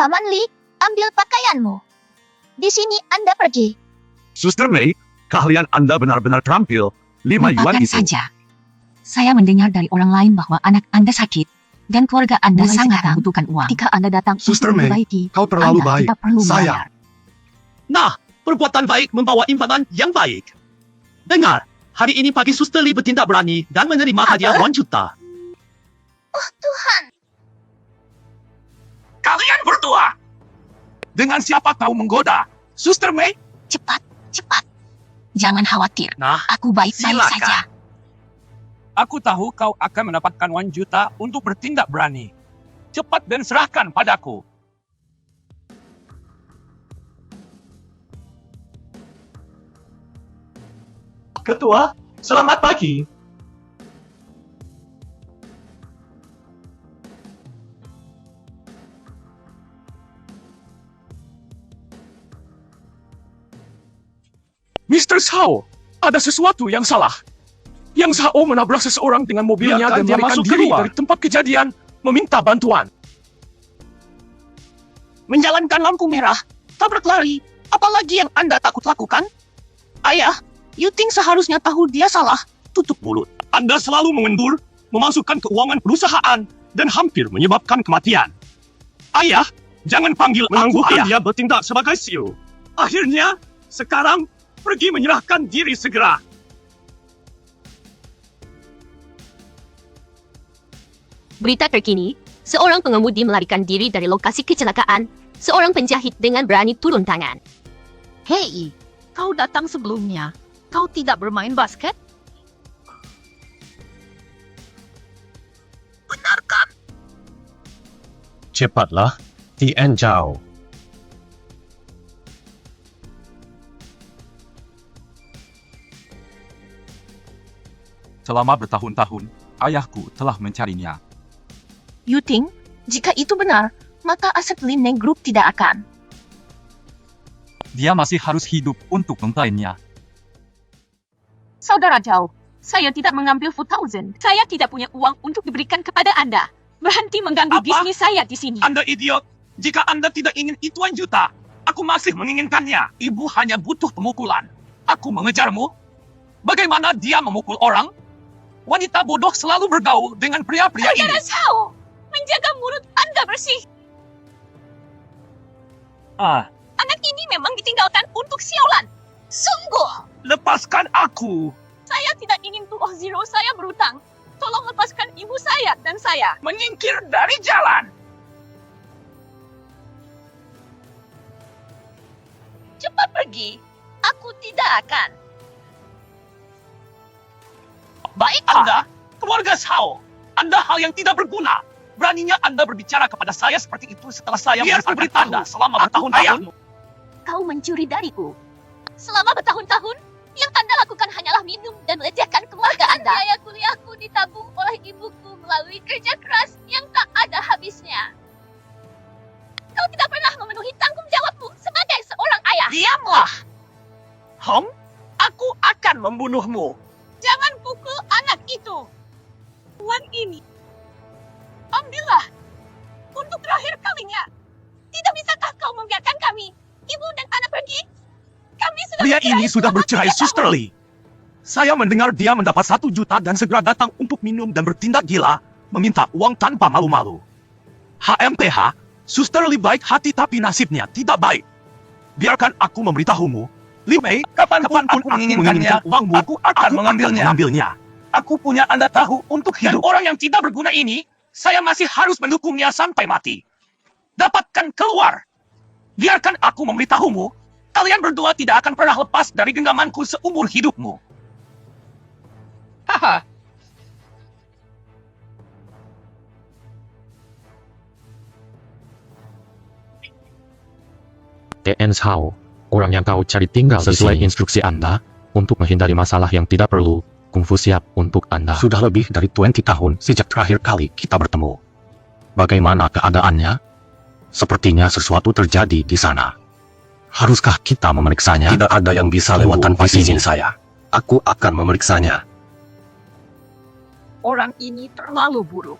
Paman Li, ambil pakaianmu. Di sini Anda pergi. Suster Mei, keahlian Anda benar-benar terampil. 5 yuan Lupakan itu. saja. Saya mendengar dari orang lain bahwa anak Anda sakit dan keluarga Anda Mulai sangat sekarang, membutuhkan uang. Ketika Anda datang Suster untuk Mei, memperbaiki, kau terlalu Anda baik. tidak perlu Saya. membayar. Nah, perbuatan baik membawa imbalan yang baik. Dengar, hari ini pagi Suster Li bertindak berani dan menerima hadiah 1 juta. Oh Tuhan, Kalian berdua! Dengan siapa kau menggoda? Suster Mei? Cepat, cepat. Jangan khawatir. Nah, Aku baik-baik silakan. saja. Aku tahu kau akan mendapatkan 1 juta untuk bertindak berani. Cepat dan serahkan padaku. Ketua, selamat pagi. Mr. Shao, ada sesuatu yang salah. Yang Shao menabrak seseorang dengan mobilnya Biarkan dan dia melarikan masuk diri keluar. dari tempat kejadian, meminta bantuan. Menjalankan lampu merah, tabrak lari, apalagi yang Anda takut lakukan? Ayah, Yuting seharusnya tahu dia salah. Tutup mulut. Anda selalu mengendur, memasukkan keuangan perusahaan, dan hampir menyebabkan kematian. Ayah, jangan panggil Menangguhkan dia bertindak sebagai CEO. Akhirnya, sekarang pergi menyerahkan diri segera. Berita terkini, seorang pengemudi melarikan diri dari lokasi kecelakaan, seorang penjahit dengan berani turun tangan. Hei, kau datang sebelumnya. Kau tidak bermain basket? Cepatlah, Tien Zhao. Selama bertahun-tahun, ayahku telah mencarinya. Yuting, jika itu benar, maka aset Lineng Group tidak akan. Dia masih harus hidup untuk mempelainya. Saudara Zhao, saya tidak mengambil Food Thousand. Saya tidak punya uang untuk diberikan kepada Anda. Berhenti mengganggu Apa? bisnis saya di sini. Anda idiot. Jika Anda tidak ingin itu 1 juta, aku masih menginginkannya. Ibu hanya butuh pemukulan. Aku mengejarmu. Bagaimana dia memukul orang? Wanita bodoh selalu bergaul dengan pria-pria ini. Saudara Zhao, menjaga mulut Anda bersih. Anak ini memang ditinggalkan untuk siaulan. Sungguh, Lepaskan aku. saya tidak ingin 2-0 saya berutang. Tolong lepaskan ibu saya dan saya. Menyingkir dari jalan. Cepat pergi. Aku tidak akan. Baik Anda, keluarga Shao. Anda hal yang tidak berguna. Beraninya Anda berbicara kepada saya seperti itu setelah saya memberikan Anda selama bertahun-tahun. Kau mencuri dariku. Selama bertahun-tahun, yang Anda lakukan hanyalah minum dan melecehkan keluarga Anda. Biaya kuliahku ditabung oleh ibuku melalui kerja keras yang tak ada habisnya. Kau tidak pernah memenuhi tanggung jawabmu sebagai seorang ayah. Diamlah. Aku akan membunuhmu. Jangan pukul anak itu. Uang ini. Ambillah. Untuk terakhir kalinya. Tidak bisakah kau membiarkan kami, ibu dan anak pergi? Kami sudah Pria bercerai ini sudah selama bercerai, 3 tahun. Suster Lee. Saya mendengar dia mendapat 1 juta dan segera datang untuk minum dan bertindak gila, meminta uang tanpa malu-malu. HMTH, Suster Lee baik hati tapi nasibnya tidak baik. Biarkan aku memberitahumu, Li Mei, kapanpun aku menginginkan uangmu, aku akan mengambilnya. Aku punya Anda tahu untuk hidup. Dan orang yang tidak berguna ini, saya masih harus mendukungnya sampai mati. Dapatkan keluar. Biarkan aku memberitahumu, kalian berdua tidak akan pernah lepas dari genggamanku seumur hidupmu. Haha. Tien Zhao, orang yang kau cari tinggal sesuai instruksi Anda. Untuk menghindari masalah yang tidak perlu, Kungfu siap untuk Anda. Sudah lebih dari 20 tahun sejak terakhir kali kita bertemu. Bagaimana keadaannya? Sepertinya sesuatu terjadi di sana. Haruskah kita memeriksanya? Tidak ada yang bisa lewat tanpa izin saya. Aku akan memeriksanya. Orang ini terlalu buruk.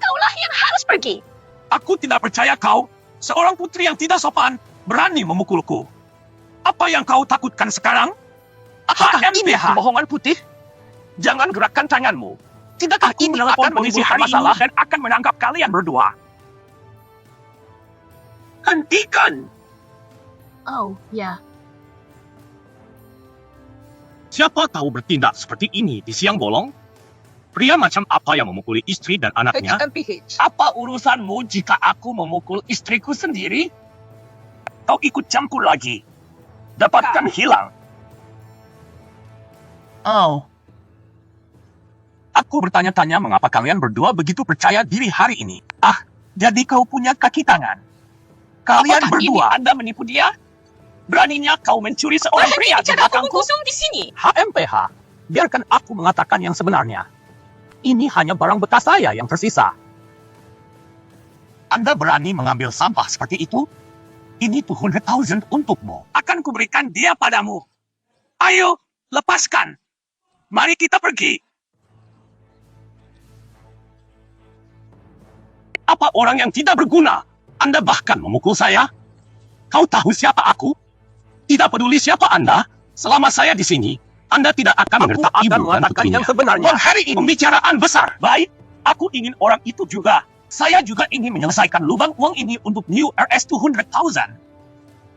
Kaulah yang harus pergi. Aku tidak percaya kau, seorang putri yang tidak sopan, berani memukulku. Apa yang kau takutkan sekarang? Apakah ini HMPH? kebohongan putih? Jangan gerakkan tanganmu. Tidakkah Aku ini menelepon akan polisi menimbulkan hari ini masalah? dan akan menangkap kalian berdua. Hentikan! Oh, ya. Siapa tahu bertindak seperti ini di siang bolong? Pria macam apa yang memukuli istri dan anaknya? HMPH. Apa urusanmu jika aku memukul istriku sendiri? Kau ikut campur lagi. Dapatkan hilang. Oh, Aku bertanya-tanya mengapa kalian berdua begitu percaya diri hari ini. Ah, jadi kau punya kaki tangan. Kalian Apakah berdua ini Anda menipu dia? beraninya kau mencuri seorang pria di Bicara omong belakangku? kosong di sini. HMPH, biarkan aku mengatakan yang sebenarnya. Ini hanya barang bekas saya yang tersisa. Anda berani mengambil sampah seperti itu? Ini 200,000 untukmu. Akan kuberikan dia padamu. Ayo, lepaskan. Mari kita pergi. Apa orang yang tidak berguna? Anda bahkan memukul saya? Kau tahu siapa aku? Tidak peduli siapa Anda, selama saya di sini, Anda tidak akan mengertak ibu dan putrinya. Yang sebenarnya. Hari ini pembicaraan besar. Baik, aku ingin orang itu juga. Saya juga ingin menyelesaikan lubang uang ini untuk New RS 200,000.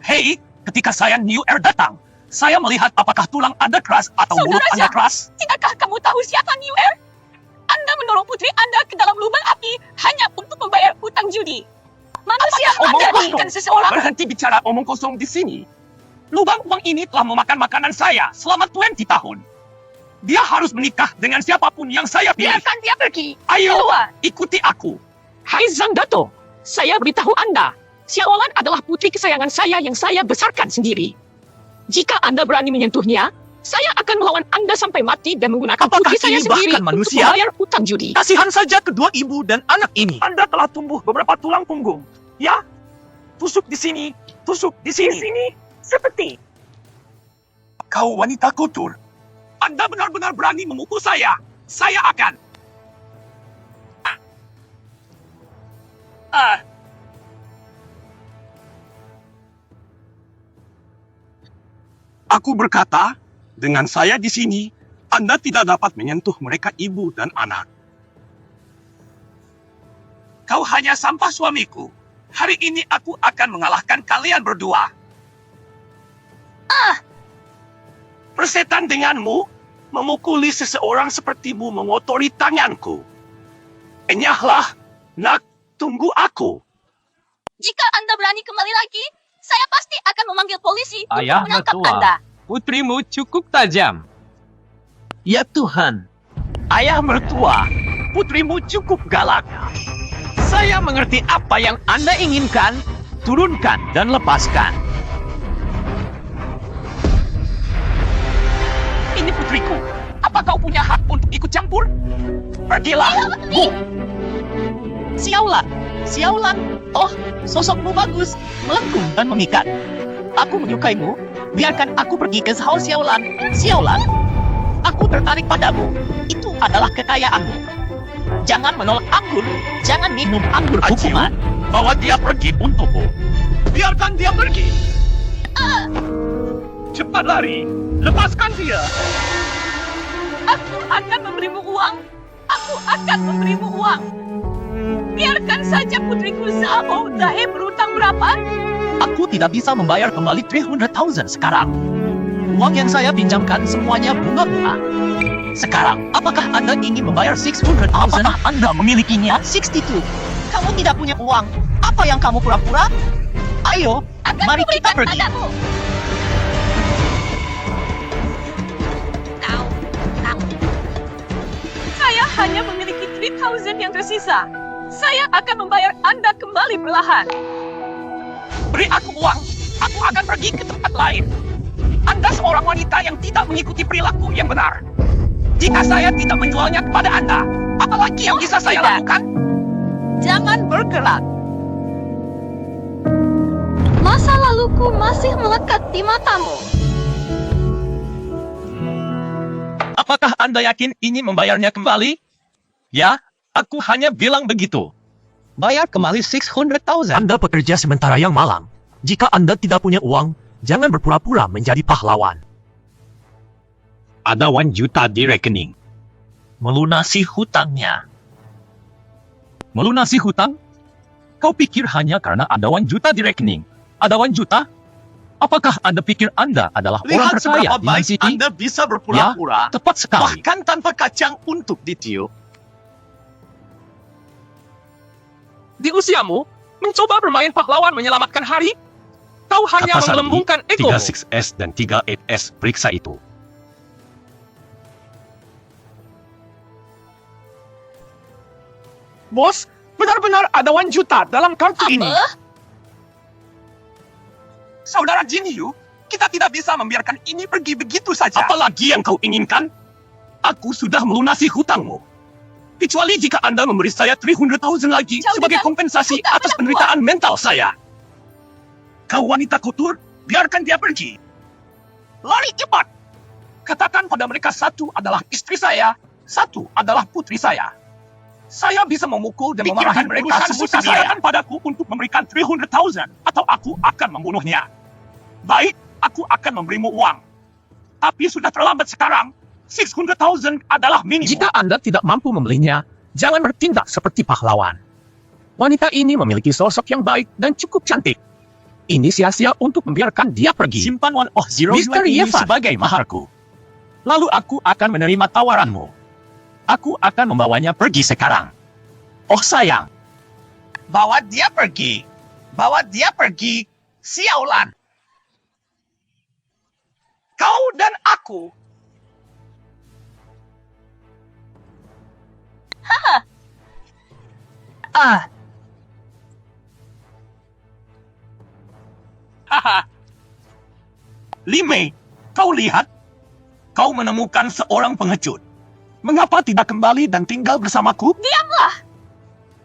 Hei, ketika saya New Air datang, saya melihat apakah tulang Anda keras atau mulut Saudara Anda Jack, keras. Tidakkah kamu tahu siapa New Air? Anda mendorong putri Anda ke dalam lubang api hanya untuk membayar hutang judi. Manusia Omong Anda kosong. inginkan seseorang. Berhenti bicara omong kosong di sini. Lubang uang ini telah memakan makanan saya selama 20 tahun. Dia harus menikah dengan siapapun yang saya pilih. Biarkan dia pergi. Ayo, Keluar. ikuti aku. Hai Zhang Dato, saya beritahu Anda, Xiaolan adalah putri kesayangan saya yang saya besarkan sendiri. Jika Anda berani menyentuhnya, saya akan melawan Anda sampai mati dan menggunakan Apakah putri saya ini sendiri bahkan untuk manusia? membayar hutang judi. kasihan saja kedua ibu dan anak ini. Anda telah tumbuh beberapa tulang punggung. Ya, tusuk di sini, tusuk di sini. Seperti kau wanita kotor. Anda benar-benar berani memukul saya. Saya akan. Aku berkata, dengan saya di sini, Anda tidak dapat menyentuh mereka ibu dan anak. Kau hanya sampah suamiku. Hari ini aku akan mengalahkan kalian berdua. Persetan denganmu, memukuli seseorang sepertimu mengotori tanganku. Enyahlah, nak, tunggu aku. Jika Anda berani kembali lagi, saya pasti akan memanggil polisi Ayah untuk menangkap mertua. Anda. Putrimu cukup tajam. Ya Tuhan, ayah mertua, putrimu cukup galak. Saya mengerti apa yang Anda inginkan, turunkan dan lepaskan. Ini putriku, apa kau punya hak untuk ikut campur? Pergilah, Bu. Xiaolan, oh, sosokmu bagus, melengkung dan memikat. Aku menyukaimu, biarkan aku pergi ke Hao Xiaolan. Aku tertarik padamu, itu adalah kekayaanmu. Jangan menolak anggur, jangan minum anggur hukuman. Bawa dia pergi untukku. Biarkan dia pergi. Cepat lari, lepaskan dia. Aku akan memberimu uang. Biarkan saja putriku Zhao Dahe berutang berapa? Aku tidak bisa membayar kembali 300,000 sekarang. Uang yang saya pinjamkan semuanya bunga-bunga. Sekarang, apakah Anda ingin membayar 600,000? Apakah Anda memilikinya? 62. Kamu tidak punya uang. Apa yang kamu pura-pura? Ayo, mari kita pergi. Padamu. Saya hanya memiliki 3,000 yang tersisa. Saya akan membayar Anda kembali perlahan. Beri aku uang. Aku akan pergi ke tempat lain. Anda seorang wanita yang tidak mengikuti perilaku yang benar. Jika saya tidak menjualnya kepada Anda, apalagi yang bisa saya lakukan? Jangan bergerak. Masa laluku masih melekat di matamu. Apakah Anda yakin ini membayarnya kembali? Ya, aku hanya bilang begitu. Bayar kembali 600,000. Anda pekerja sementara yang malang. Jika Anda tidak punya uang, jangan berpura-pura menjadi pahlawan. Ada 1 juta di rekening. Melunasi hutangnya. Melunasi hutang? Kau pikir hanya karena ada 1 juta di rekening? Ada 1 juta? Apakah Anda pikir Anda adalah orang Lihat terkaya seberapa di Man baik City? Anda bisa berpura-pura, Tepat sekali. bahkan tanpa kacang untuk ditiup. Di usiamu, mencoba bermain pahlawan menyelamatkan hari? Kau hanya Kata Sandi, menggelembungkan egomu. 36S dan 38S periksa itu. Bos, benar-benar ada 1 juta dalam kartu ini. Saudara Jin Yu, kita tidak bisa membiarkan ini pergi begitu saja. Apalagi yang kau inginkan? Aku sudah melunasi hutangmu. Kecuali jika Anda memberi saya 300,000 lagi Jauh sebagai dengan kompensasi hutang atas anak penderitaan mental saya. Kau wanita kotor, biarkan dia pergi. Lari cepat. Katakan pada mereka 1 adalah istri saya, 1 adalah putri saya. Saya bisa memukul dan memarahi Pikirkan mereka urusan sesuka saya. saya padaku untuk memberikan 300,000 atau aku akan membunuhnya. Baik, aku akan memberimu uang. Tapi sudah terlambat sekarang. 600,000 adalah minimum. Jika Anda tidak mampu membelinya, jangan bertindak seperti pahlawan. Wanita ini memiliki sosok yang baik dan cukup cantik. Ini sia-sia untuk membiarkan dia pergi. Simpan 100 Mr. ini Yevan. sebagai maharku. Lalu aku akan menerima tawaranmu. Aku akan membawanya pergi sekarang. Oh sayang. Bawa dia pergi. Bawa dia pergi. Siaulan. Kau dan aku. Haha, Lime, kau lihat? Kau menemukan seorang pengecut. Mengapa tidak kembali dan tinggal bersamaku? Diamlah!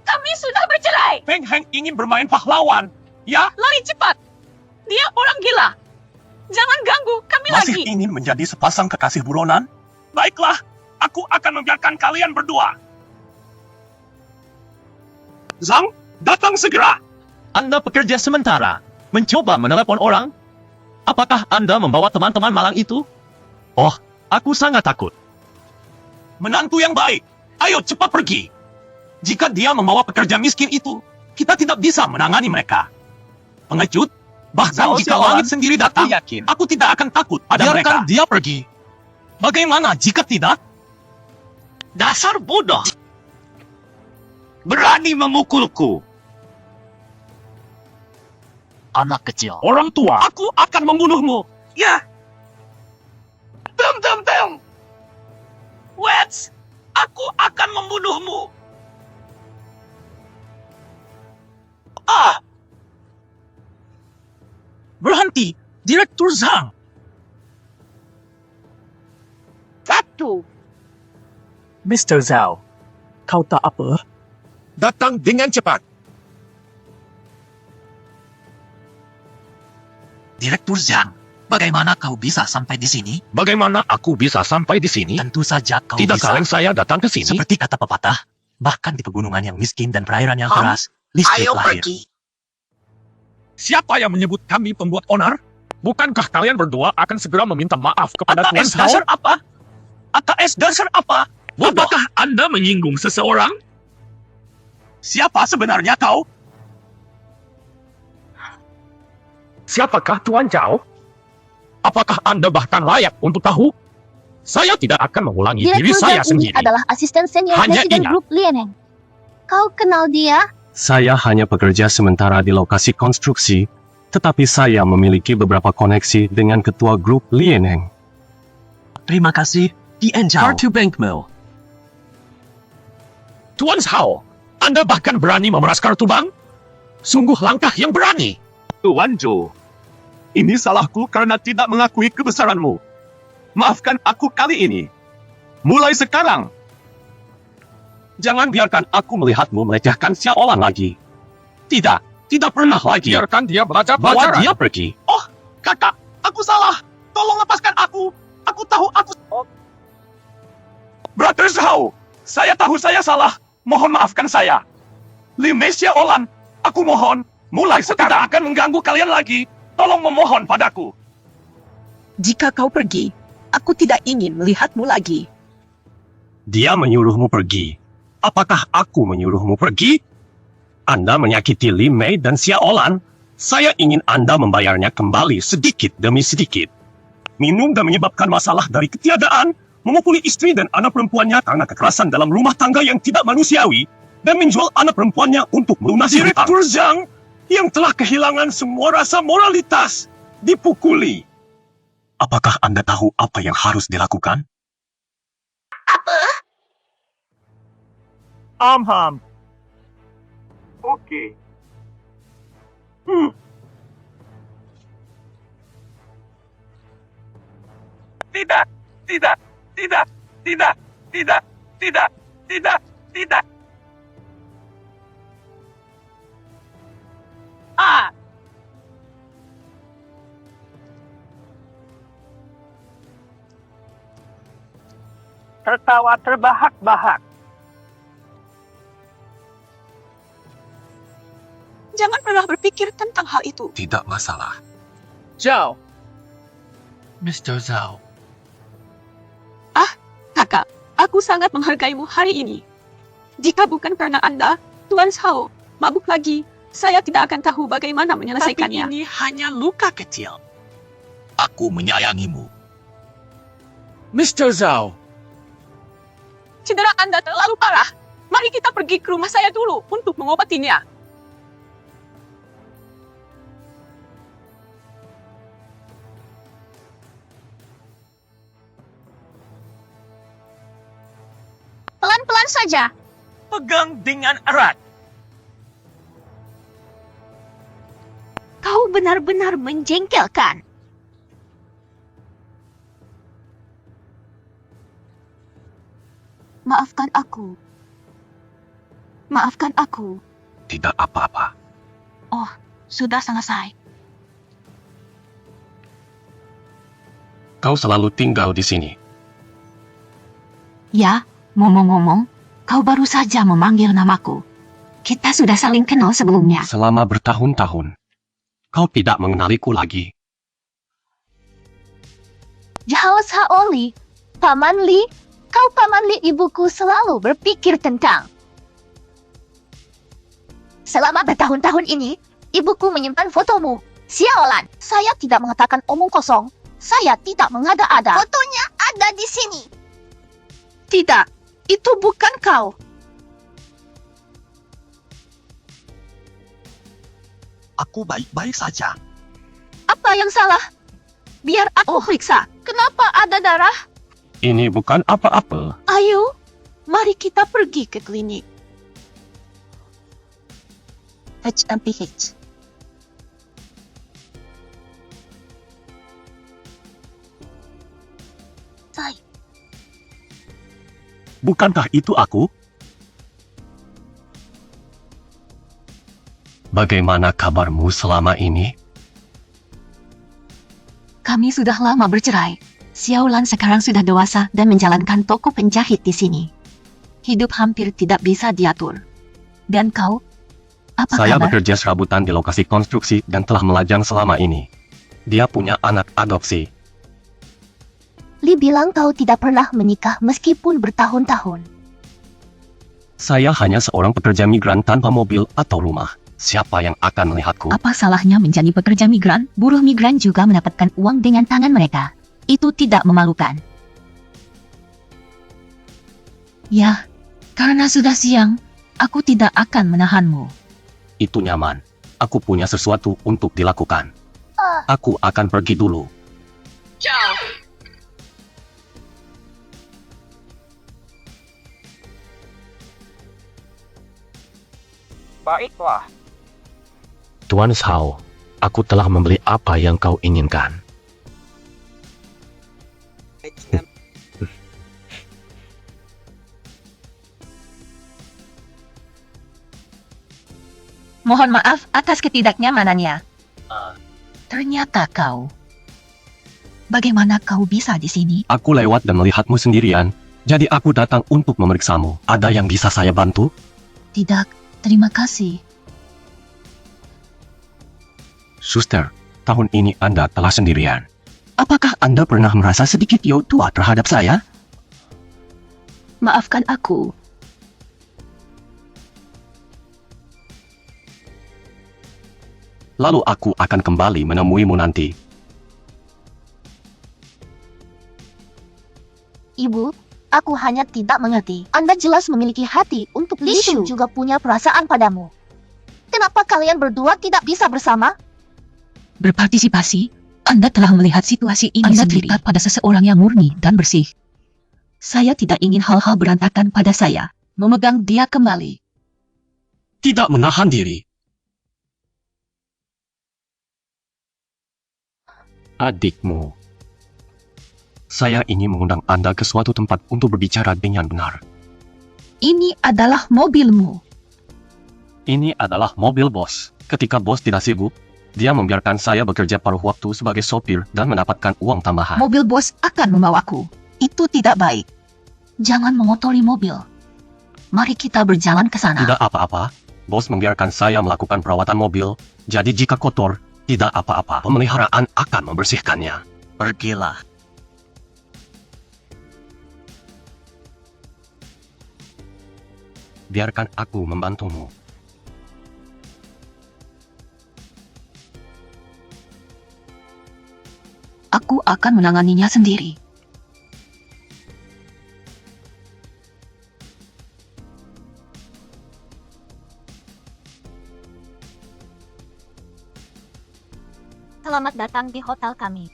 Kami sudah bercerai! Peng Heng ingin bermain pahlawan. Ya, Lari cepat! Dia orang gila! Jangan ganggu kami masih lagi! ingin menjadi sepasang kekasih buronan? Baiklah, aku akan membiarkan kalian berdua. Zhang, datang segera. Anda pekerja sementara. Mencoba menelepon orang? Apakah Anda membawa teman-teman malang itu? Oh, aku sangat takut. Menantu yang baik, ayo cepat pergi. Jika dia membawa pekerja miskin itu, kita tidak bisa menangani mereka. Pengecut, bahkan Zhao jika Xiaolan, langit sendiri datang, aku yakin. aku tidak akan takut pada Biarkan mereka. dia pergi. Bagaimana jika tidak? Dasar bodoh. Berani memukulku. Anak kecil. Orang tua, aku akan membunuhmu. Ya. Tem. Wets, aku akan membunuhmu. Ah. Berhenti, Direktur Zhang. 1. Mr. Zhao, kau tak apa? Datang dengan cepat. Direktur Zhang, bagaimana kau bisa sampai di sini? Bagaimana aku bisa sampai di sini? Tentu saja kau Tidak bisa. kaleng saya datang ke sini. Seperti kata pepatah, bahkan di pegunungan yang miskin dan perairan yang keras, listrik lahir. siapa yang menyebut kami pembuat onar? Bukankah kalian berdua akan segera meminta maaf kepada Tuan AKS Zhao? dasar apa? AKS dasar apa? Bodoh. Apakah Anda menyinggung seseorang? Siapa sebenarnya kau? Siapakah Tuan Zhao? Apakah Anda bahkan layak untuk tahu? Saya tidak akan mengulangi diri Direktur saya Zhang ini sendiri. adalah asisten senior Hanya presiden ingat. grup Lieneng. Kau kenal dia? Saya hanya pekerja sementara di lokasi konstruksi, tetapi saya memiliki beberapa koneksi dengan ketua grup Lieneng. Terima kasih, Tien Zhao. Kartu Bank Mill. Tuan Zhao, Anda bahkan berani memeras kartu bank? Sungguh langkah yang berani. Tuan Zhou, ini salahku karena tidak mengakui kebesaranmu. Maafkan aku kali ini. Mulai sekarang. Jangan biarkan aku melihatmu melecehkan Xiaolan lagi. Tidak pernah lagi. Biarkan dia belajar Bawa pelajaran. dia pergi. Oh, kakak, aku salah. Tolong lepaskan aku. Aku tahu aku... Brother Zhao, saya tahu saya salah. Mohon maafkan saya. Lime Xiaolan, aku mohon, mulai sekarang akan mengganggu kalian lagi. Tolong memohon padaku. Jika kau pergi, aku tidak ingin melihatmu lagi. Dia menyuruhmu pergi. Apakah aku menyuruhmu pergi? Anda menyakiti Lime dan Xiaolan. Saya ingin Anda membayarnya kembali sedikit demi sedikit. Minum dan menyebabkan masalah dari ketiadaan, memukuli istri dan anak perempuannya karena kekerasan dalam rumah tangga yang tidak manusiawi, dan menjual anak perempuannya untuk melunasi hutang. Direktur Zhang yang telah kehilangan semua rasa moralitas dipukuli. Apakah Anda tahu apa yang harus dilakukan? Apa? Ham. Oke. Tidak. Ah, tertawa terbahak-bahak. Jangan pernah berpikir tentang hal itu. Tidak masalah. Zhao. Mr. Zhao. Kakak, aku sangat menghargaimu hari ini. Jika bukan karena Anda, Tuan Zhao, mabuk lagi, saya tidak akan tahu bagaimana menyelesaikannya. Tapi ini hanya luka kecil. Aku menyayangimu. Mr. Zhao, Cedera Anda terlalu parah. Mari kita pergi ke rumah saya dulu untuk mengobatinya. Pelan-pelan saja. Pegang dengan erat. Kau benar-benar menjengkelkan. Maafkan aku. Maafkan aku. Tidak apa-apa. Sudah selesai. Kau selalu tinggal di sini. Ya, ngomong-ngomong, kau baru saja memanggil namaku. Kita sudah saling kenal sebelumnya. Selama bertahun-tahun, kau tidak mengenaliku lagi. Zhao Shaoli, Paman Li, kau Paman Li ibuku selalu berpikir tentang. Selama bertahun-tahun ini, ibuku menyimpan fotomu. Xiaolan, saya tidak mengatakan omong kosong. Saya tidak mengada-ada. Fotonya ada di sini. Tidak, itu bukan kau. Aku baik-baik saja. Apa yang salah? Biar aku periksa. Kenapa ada darah? Ini bukan apa-apa. Ayo, mari kita pergi ke klinik. HMPH. Bukankah itu aku? Bagaimana kabarmu selama ini? Kami sudah lama bercerai. Xiaolan sekarang sudah dewasa dan menjalankan toko penjahit di sini. Hidup hampir tidak bisa diatur. Dan kau? Apa Saya kabar? bekerja serabutan di lokasi konstruksi dan telah melajang selama ini. Dia punya anak adopsi. Li bilang kau tidak pernah menikah meskipun bertahun-tahun. Saya hanya seorang pekerja migran tanpa mobil atau rumah. Siapa yang akan melihatku? Apa salahnya menjadi pekerja migran? Buruh migran juga mendapatkan uang dengan tangan mereka. Itu tidak memalukan. Ya, karena sudah siang, aku tidak akan menahanmu. Itu nyaman. Aku punya sesuatu untuk dilakukan. Aku akan pergi dulu. Ciao. baiklah. Tuan Zhao, aku telah membeli apa yang kau inginkan. Mohon maaf atas ketidaknyamanannya. Ternyata kau. Bagaimana kau bisa di sini? Aku lewat dan melihatmu sendirian. Jadi aku datang untuk memeriksamu. Ada yang bisa saya bantu? Tidak, Terima kasih. Suster, tahun ini Anda telah sendirian. Apakah Anda pernah merasa sedikit tua terhadap saya? Maafkan aku. Lalu aku akan kembali menemuimu nanti. Ibu, aku hanya tidak mengerti. Anda jelas memiliki hati untuk Lishu juga punya perasaan padamu. Kenapa kalian berdua tidak bisa bersama? Berpartisipasi, Anda telah melihat situasi ini sendiri. Anda terikat pada seseorang yang murni dan bersih. Saya tidak ingin hal-hal berantakan pada saya. Memegang dia kembali. Tidak menahan diri. Adikmu. Saya ingin mengundang Anda ke suatu tempat untuk berbicara dengan benar. Ini adalah mobilmu. Ini adalah mobil bos. Ketika bos tidak sibuk, dia membiarkan saya bekerja paruh waktu sebagai sopir dan mendapatkan uang tambahan. Mobil bos akan membawaku. Itu tidak baik. Jangan mengotori mobil. Mari kita berjalan ke sana. Tidak apa-apa. Bos membiarkan saya melakukan perawatan mobil. Jadi jika kotor, tidak apa-apa. Pemeliharaan akan membersihkannya. Pergilah. Biarkan aku membantumu. Aku akan menanganinya sendiri. Selamat datang di hotel kami.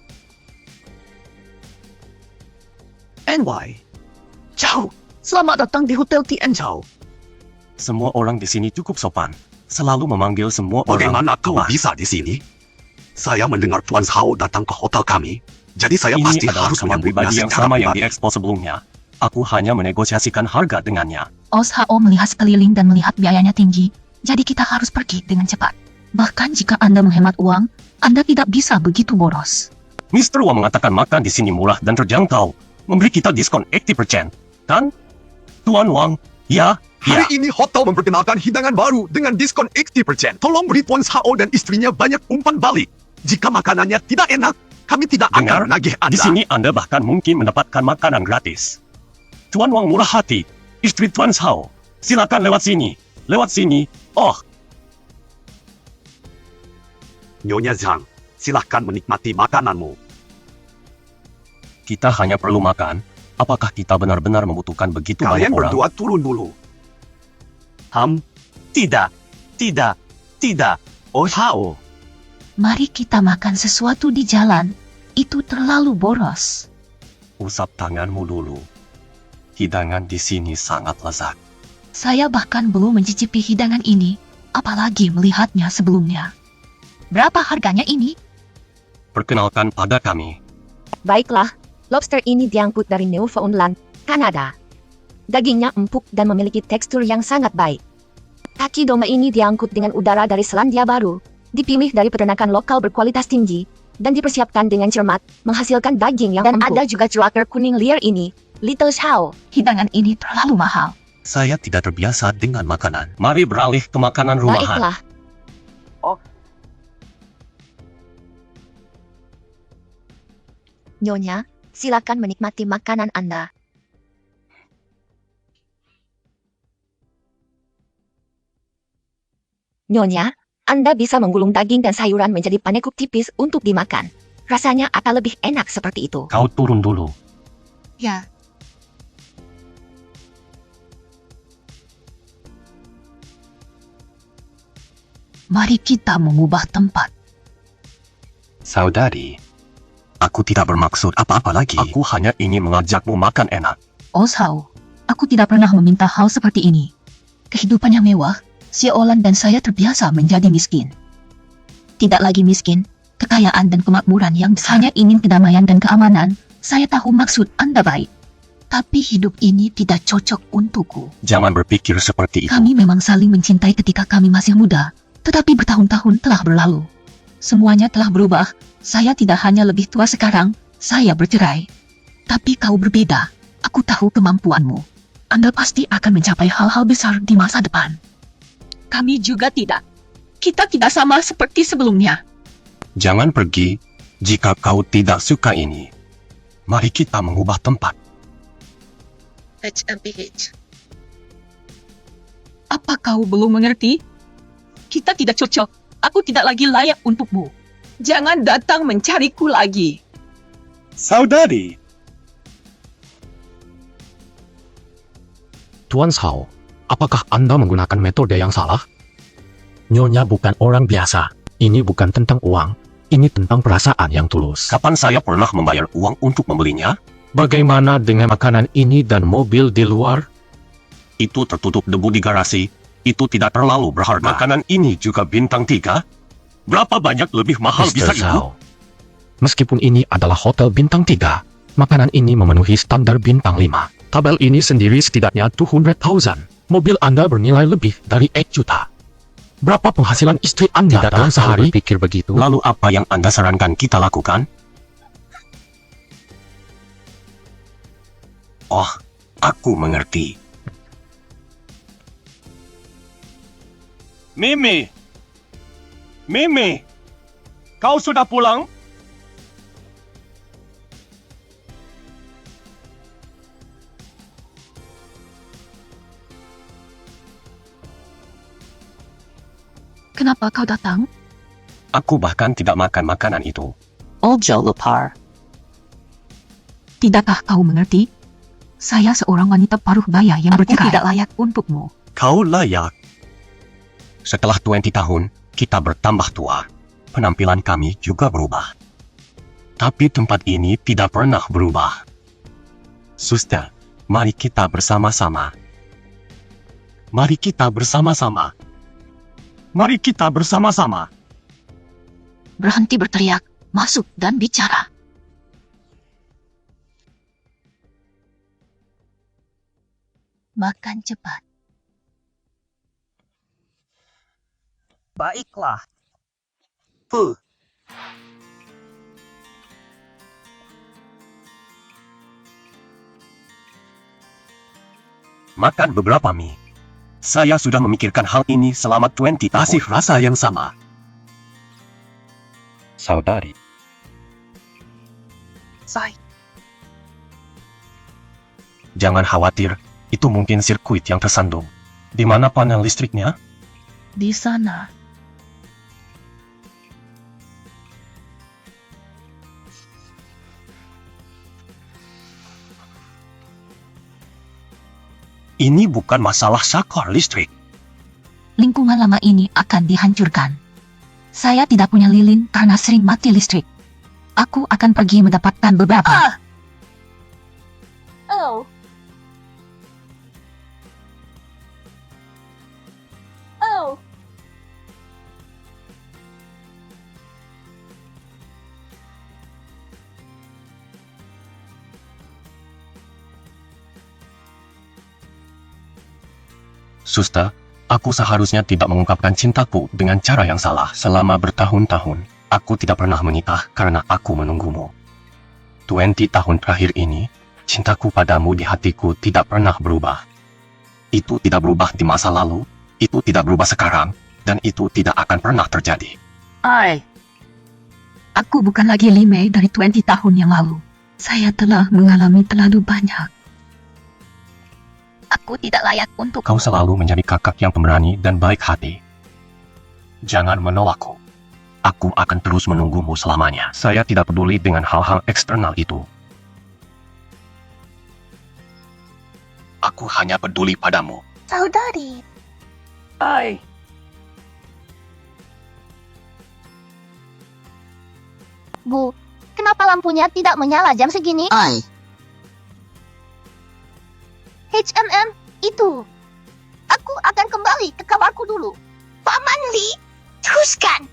NY. Ciao. Selamat datang di Hotel Tien Chow. Semua orang di sini cukup sopan. Selalu memanggil semua orang. Bagaimana kau Mas. bisa di sini? Saya mendengar Tuan Hao datang ke hotel kami. Jadi saya Ini pasti adalah harus kamar menyambutnya pribadi yang secara sama yang pribadi. diekspos sebelumnya. Aku hanya menegosiasikan harga dengannya. Oshao melihat sekeliling dan melihat biayanya tinggi, jadi kita harus pergi dengan cepat. Bahkan jika Anda menghemat uang, Anda tidak bisa begitu boros. Mr. Wang mengatakan makan di sini murah dan terjangkau. Memberi kita diskon 80%. Kan? Tuan Wang, ya. Hari ini hotel memperkenalkan hidangan baru dengan diskon 80%. Tolong beri Tuan Hao dan istrinya banyak umpan balik. Jika makanannya tidak enak, kami tidak Dengar, akan menagih Anda. Di sini Anda bahkan mungkin mendapatkan makanan gratis. Tuan Wang murah hati. Istri Tuan Hao. Silakan lewat sini. Lewat sini. Oh, Nyonya Zhang, silahkan menikmati makananmu. kita hanya perlu makan. Apakah kita benar-benar membutuhkan begitu Kalian banyak orang? berdua turun dulu. Tidak. Tidak. Tidak. Oh, Hao. Mari kita makan sesuatu di jalan. Itu terlalu boros. Usap tanganmu dulu. Hidangan di sini sangat lezat. Saya bahkan belum mencicipi hidangan ini, apalagi melihatnya sebelumnya. Berapa harganya ini? Perkenalkan pada kami. Baiklah, lobster ini diangkut dari Newfoundland, Kanada. Dagingnya empuk dan memiliki tekstur yang sangat baik. Kaki domba ini diangkut dengan udara dari Selandia Baru, dipilih dari peternakan lokal berkualitas tinggi, dan dipersiapkan dengan cermat, menghasilkan daging yang empuk. Dan ada juga cuaker kuning liar ini, Little Chow. Hidangan ini terlalu mahal. Saya tidak terbiasa dengan makanan. Mari beralih ke makanan rumahan. Baiklah. Nyonya, silakan menikmati makanan Anda. Nyonya, Anda bisa menggulung daging dan sayuran menjadi panekuk tipis untuk dimakan. Rasanya akan lebih enak seperti itu. Kau turun dulu. Ya. Mari kita mengubah tempat. Saudari, aku tidak bermaksud apa-apa lagi. Aku hanya ingin mengajakmu makan enak. Oshao, aku tidak pernah meminta hal seperti ini. Kehidupan yang mewah, Siolan dan saya terbiasa menjadi miskin. Tidak lagi miskin, kekayaan dan kemakmuran yang hanya ingin kedamaian dan keamanan. Saya tahu maksud Anda baik. Tapi hidup ini tidak cocok untukku. Jangan berpikir seperti itu. Kami memang saling mencintai ketika kami masih muda, tetapi bertahun-tahun telah berlalu. Semuanya telah berubah. Saya tidak hanya lebih tua sekarang, saya bercerai. Tapi kau berbeda. Aku tahu kemampuanmu. Anda pasti akan mencapai hal-hal besar di masa depan. kami juga tidak. Kita tidak sama seperti sebelumnya. Jangan pergi jika kau tidak suka ini. Mari kita mengubah tempat. HMPH. Apa kau belum mengerti? Kita tidak cocok. Aku tidak lagi layak untukmu. Jangan datang mencariku lagi. Saudari, Tuan Sao, apakah Anda menggunakan metode yang salah? Nyonya bukan orang biasa. Ini bukan tentang uang. Ini tentang perasaan yang tulus. kapan saya pernah membayar uang untuk membelinya? Bagaimana dengan makanan ini dan mobil di luar? Itu tertutup debu di garasi. Itu tidak terlalu berharga. Makanan ini juga bintang 3. Berapa banyak lebih mahal bisa Mr. itu? Zhao, meskipun ini adalah hotel bintang 3, makanan ini memenuhi standar bintang 5. Tabel ini sendiri setidaknya 200,000. Mobil Anda bernilai lebih dari 1 juta. Berapa penghasilan istri Anda dalam sehari? Pikir begitu. Lalu apa yang Anda sarankan kita lakukan? Oh, aku mengerti. Mimi! Mimi! Kau sudah pulang? Kenapa kau datang? Aku bahkan tidak makan makanan itu. Ojo lepar. Tidakkah kau mengerti? Saya seorang wanita paruh baya yang bercerai. Tidak layak untukmu. Kau layak. Setelah 20 tahun, kita bertambah tua. Penampilan kami juga berubah. Tapi tempat ini tidak pernah berubah. Suster, mari kita bersama-sama. Mari kita bersama-sama. Mari kita bersama-sama. Berhenti berteriak, masuk dan bicara. Makan cepat. Baiklah. Makan beberapa mie. Saya sudah memikirkan hal ini selama 20 tahun. Masih rasa yang sama. Saudari, Jangan khawatir, itu mungkin sirkuit yang tersandung. Di mana panel listriknya? Di sana. Ini bukan masalah saklar listrik. Lingkungan lama ini akan dihancurkan. Saya tidak punya lilin karena sering mati listrik. Aku akan pergi mendapatkan beberapa. Oh. Oh. Suster, aku seharusnya tidak mengungkapkan cintaku dengan cara yang salah. Selama bertahun-tahun, aku tidak pernah menikah karena aku menunggumu. 20 tahun terakhir ini, cintaku padamu di hatiku tidak pernah berubah. Itu tidak berubah di masa lalu, itu tidak berubah sekarang, dan itu tidak akan pernah terjadi. Aku bukan lagi Lime dari 20 tahun yang lalu. Saya telah mengalami terlalu banyak. Aku tidak layak untuk... Kau selalu menjadi kakak yang pemberani dan baik hati. Jangan menolakku. Aku akan terus menunggumu selamanya. Saya tidak peduli dengan hal-hal eksternal itu. Aku hanya peduli padamu. Saudari. Bu, kenapa lampunya tidak menyala jam segini? HMM, itu. Aku akan kembali ke kamarku dulu. Paman Li, teruskan.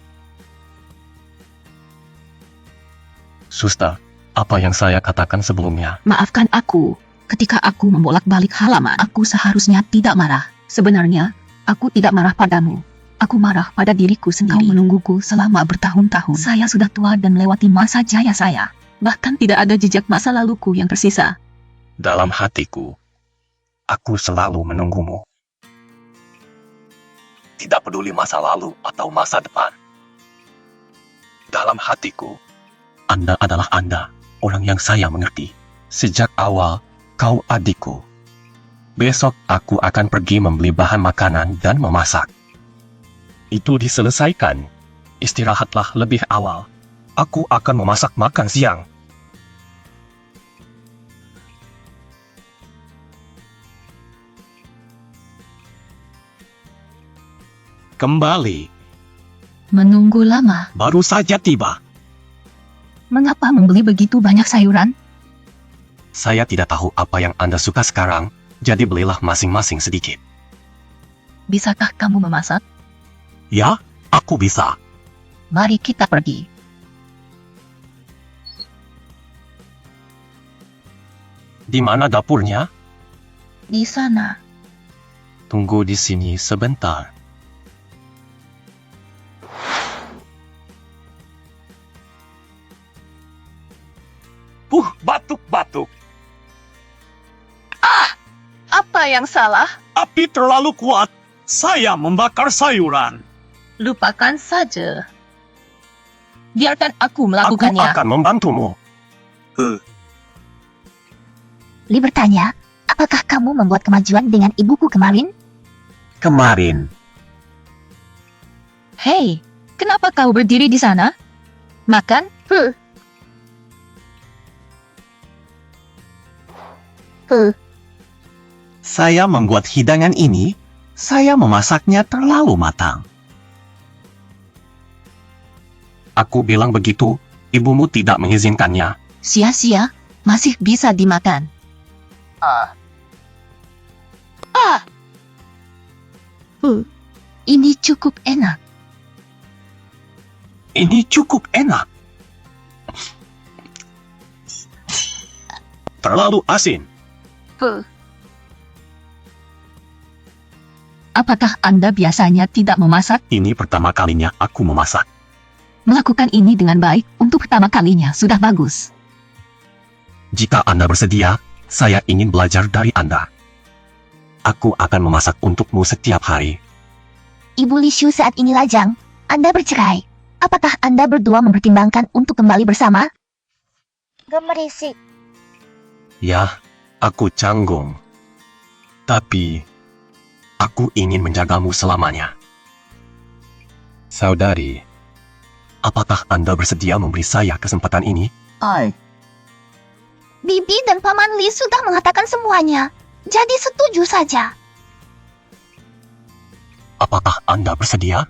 Suster, apa yang saya katakan sebelumnya? Maafkan aku. Ketika aku membolak-balik halaman, aku seharusnya tidak marah. Sebenarnya, aku tidak marah padamu. Aku marah pada diriku sendiri. Kau menungguku selama bertahun-tahun. Saya sudah tua dan melewati masa jaya saya. Bahkan tidak ada jejak masa laluku yang tersisa. Dalam hatiku, aku selalu menunggumu. tidak peduli masa lalu atau masa depan. Dalam hatiku, Anda adalah Anda, orang yang saya mengerti. Sejak awal, kau adikku. Besok aku akan pergi membeli bahan makanan dan memasak. Itu diselesaikan. Istirahatlah lebih awal. Aku akan memasak makan siang. Kembali, Menunggu lama. baru saja tiba. Mengapa membeli begitu banyak sayuran? Saya tidak tahu apa yang Anda suka sekarang, jadi belilah masing-masing sedikit. Bisakah kamu memasak? Ya, aku bisa. Mari kita pergi. Di mana dapurnya? Di sana. Tunggu di sini sebentar. Batuk-batuk. Apa yang salah? Api terlalu kuat. Saya membakar sayuran. Lupakan saja. Biarkan Aku aku melakukannya. akan membantumu. Li bertanya, apakah kamu membuat kemajuan dengan ibuku kemarin? Kemarin, Hei, kenapa kau berdiri di sana? Makan? saya membuat hidangan ini. Saya memasaknya terlalu matang. Aku bilang begitu, ibumu tidak mengizinkannya. Sia-sia, masih bisa dimakan. Ini cukup enak. Ini cukup enak. Terlalu asin. Apakah Anda biasanya tidak memasak? Ini pertama kalinya aku memasak. Melakukan ini dengan baik untuk pertama kalinya sudah bagus. Jika Anda bersedia, saya ingin belajar dari Anda. Aku akan memasak untukmu setiap hari. Ibu Lishu saat ini lajang. Anda bercerai. Apakah Anda berdua mempertimbangkan untuk kembali bersama? Gemerisik. Ya, aku canggung. Tapi, aku ingin menjagamu selamanya. Saudari, apakah Anda bersedia memberi saya kesempatan ini? Bibi dan Paman Li sudah mengatakan semuanya. Jadi setuju saja. Apakah Anda bersedia?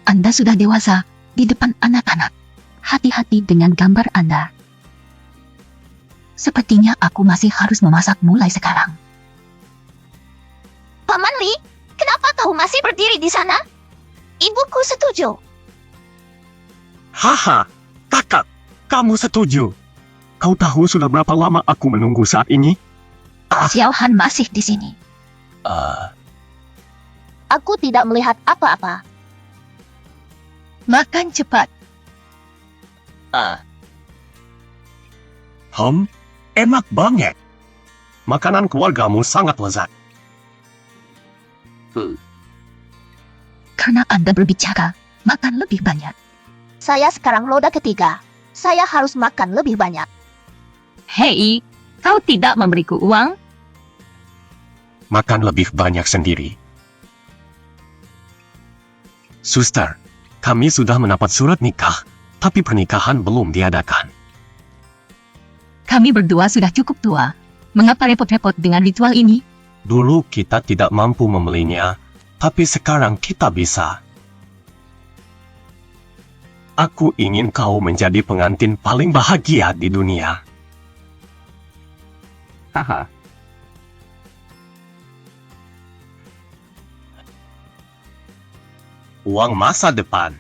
Anda sudah dewasa di depan anak-anak. Hati-hati dengan gambar Anda. Sepertinya aku masih harus memasak mulai sekarang. Paman Li, kenapa kau masih berdiri di sana? Ibuku setuju. Haha, kakak, kamu setuju. Kau tahu sudah berapa lama aku menunggu saat ini? Xiao Han masih di sini. Aku tidak melihat apa-apa. Makan cepat. Enak banget. Makanan keluargamu sangat lezat. Karena Anda berbicara, makan lebih banyak. Saya sekarang roda ketiga. Saya harus makan lebih banyak. Hei, kau tidak memberiku uang? Makan lebih banyak sendiri. Suster, kami sudah mendapat surat nikah, tapi pernikahan belum diadakan. Kami berdua sudah cukup tua. Mengapa repot-repot dengan ritual ini? Dulu kita tidak mampu membelinya, tapi sekarang kita bisa. Aku ingin kau menjadi pengantin paling bahagia di dunia. Haha. Uang masa depan.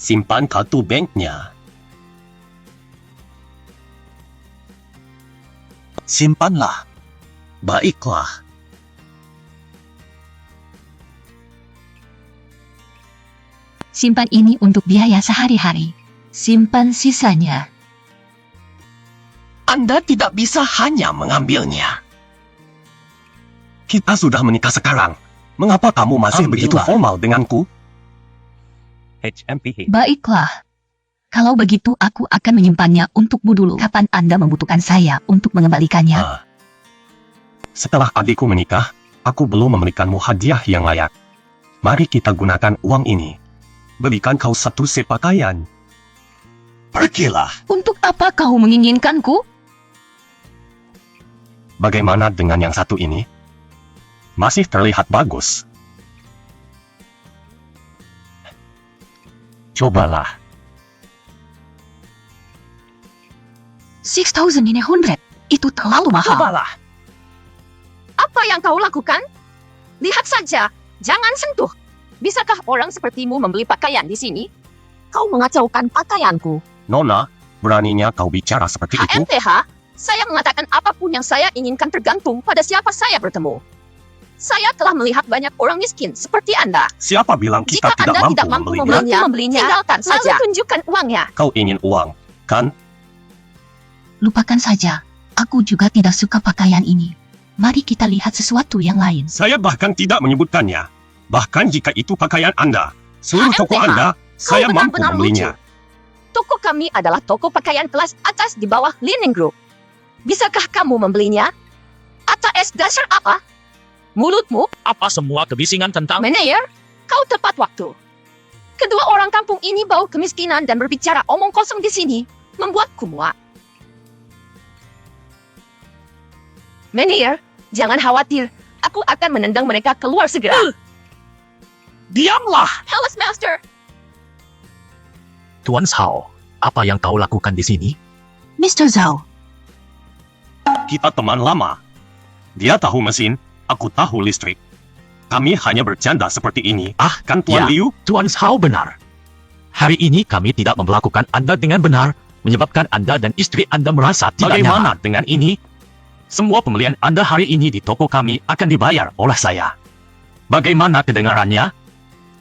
Simpan kartu banknya. Simpanlah. Baiklah. Simpan ini untuk biaya sehari-hari. Simpan sisanya. Anda tidak bisa hanya mengambilnya. Kita sudah menikah sekarang. Mengapa kamu masih begitu formal denganku? Baiklah. Kalau begitu aku akan menyimpannya untukmu dulu. Kapan Anda membutuhkan saya untuk mengembalikannya? Setelah adikku menikah, aku belum memberikanmu hadiah yang layak. Mari kita gunakan uang ini. Belikan kau satu set pakaian. Pergilah. Untuk apa kau menginginkanku? Bagaimana dengan yang satu ini? Masih terlihat bagus. Cobalah. 6,900. Itu terlalu mahal. Cobalah. Apa yang kau lakukan? Lihat saja, jangan sentuh. Bisakah orang sepertimu membeli pakaian di sini? Kau mengacaukan pakaianku. Nona, beraninya kau bicara seperti itu? HMTH, saya mengatakan apapun yang saya inginkan tergantung pada siapa saya bertemu. Saya telah melihat banyak orang miskin seperti Anda. Siapa bilang kita Jika Anda tidak mampu membelinya, tinggalkan saja. Lalu tunjukkan uangnya. Kau ingin uang, kan? Lupakan saja. Aku juga tidak suka pakaian ini. Mari kita lihat sesuatu yang lain. Saya bahkan tidak menyebutkannya. Bahkan jika itu pakaian Anda, seluruh toko HMTH, Anda, saya mampu benar-benar membelinya. Toko kami adalah toko pakaian kelas atas di bawah Linen Group. Bisakah kamu membelinya? Atas dasar apa? Mulutmu, Apa semua kebisingan tentang Meneer, kau tepat waktu. Kedua orang kampung ini bau kemiskinan dan berbicara omong kosong di sini, membuatku muak. Meneer, jangan khawatir. Aku akan menendang mereka keluar segera. Diamlah! Hellas Master, Tuan Zhao, apa yang kau lakukan di sini? Mr. Zhao, Kita teman lama. Dia tahu mesin, aku tahu listrik. Kami hanya bercanda seperti ini. Kan Tuan ya. Liu? Tuan Zhao benar. Hari ini kami tidak memperlakukan Anda dengan benar, menyebabkan Anda dan istri Anda merasa tidak Bagaimana nyaman. dengan ini? Semua pembelian Anda hari ini di toko kami akan dibayar oleh saya. Bagaimana kedengarannya?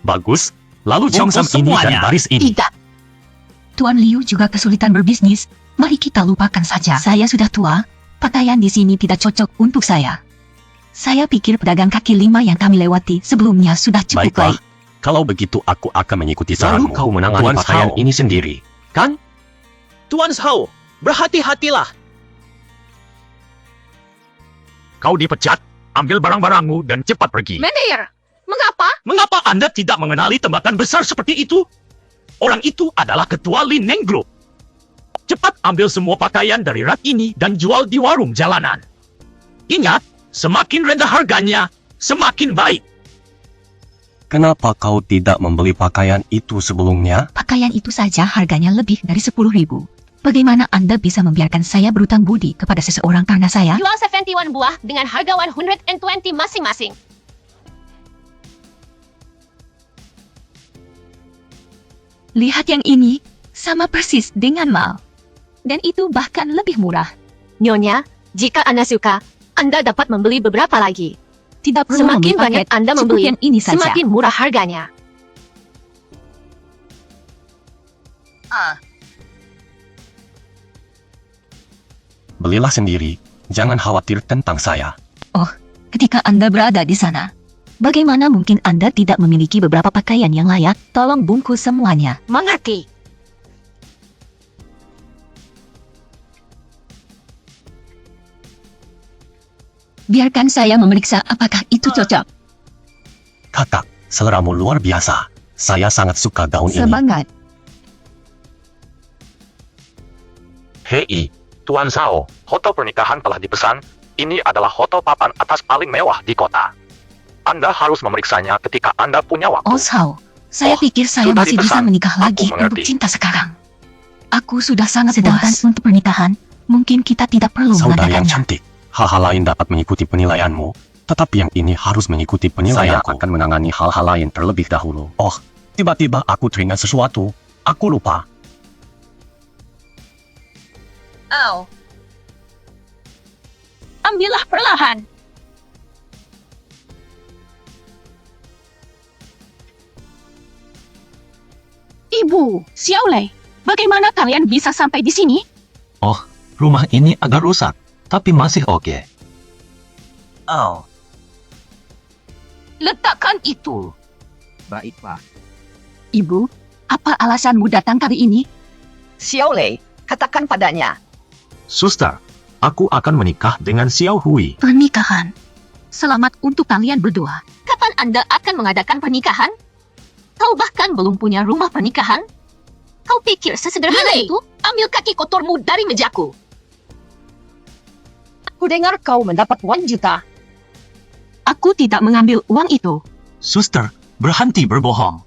Bagus. Lalu Bungkus Cheongsam ini dan semuanya. baris ini. tidak. Tuan Liu juga kesulitan berbisnis. Mari kita lupakan saja. Saya sudah tua. Pakaian di sini tidak cocok untuk saya. Saya pikir pedagang kaki lima yang kami lewati sebelumnya sudah cukup Baiklah. baik. Kalau begitu aku akan mengikuti Lalu saranmu. kau menangani Tuan pakaian Zhao. ini sendiri, kan? Tuan Zhao, berhati-hatilah. Kau dipecat, ambil barang-barangmu dan cepat pergi. Meneer, mengapa? Mengapa Anda tidak mengenali tembakan besar seperti itu? Orang itu adalah ketua Linen Group. Cepat ambil semua pakaian dari rak ini dan jual di warung jalanan. Ingat, semakin rendah harganya, semakin baik. Kenapa kau tidak membeli pakaian itu sebelumnya? Pakaian itu saja harganya lebih dari 10.000. Bagaimana Anda bisa membiarkan saya berutang budi kepada seseorang karena saya? Jual 71 buah dengan harga 120 masing-masing. Lihat yang ini, sama persis dengan mal. Dan itu bahkan lebih murah. Nyonya, jika Anda suka, Anda dapat membeli beberapa lagi. Tidak perlu Semakin membeli banyak paket, Anda cukup membeli, yang ini saja. semakin murah harganya. Belilah sendiri. Jangan khawatir tentang saya. Ketika Anda berada di sana, bagaimana mungkin Anda tidak memiliki beberapa pakaian yang layak? Tolong bungkus semuanya. Mengerti. Biarkan saya memeriksa apakah itu cocok. Kakak, seleramu luar biasa. Saya sangat suka gaun ini. Semangat. Hei, Tuan Zhao, hotel pernikahan telah dipesan. Ini adalah hotel papan atas paling mewah di kota. Anda harus memeriksanya ketika Anda punya waktu. Oh, Sao. Saya pikir saya sudah masih bisa dipesan. menikah Aku lagi untuk mengerti. cinta sekarang. Aku sudah sangat sedangkan untuk pernikahan. Mungkin kita tidak perlu Saudari yang mengadakannya. cantik, hal-hal lain dapat mengikuti penilaianmu, tetapi yang ini harus mengikuti penilaianku. Saya akan menangani hal-hal lain terlebih dahulu. Oh, tiba-tiba aku teringat sesuatu. Aku lupa. Au. Ambillah perlahan. Ibu, Xiaolei, Bagaimana kalian bisa sampai di sini? Rumah ini agak rusak, tapi masih oke. Oh, Letakkan itu. Baiklah. Ibu, apa alasanmu datang kali ini? Xiao Lei, katakan padanya. Suster, aku akan menikah dengan Xiao Hui. Pernikahan. Selamat untuk kalian berdua. Kapan Anda akan mengadakan pernikahan? Kau bahkan belum punya rumah pernikahan? Kau pikir sesederhana itu? Ambil kaki kotormu dari mejaku. Aku dengar kau mendapat 1 juta. Aku tidak mengambil uang itu. Suster, berhenti berbohong.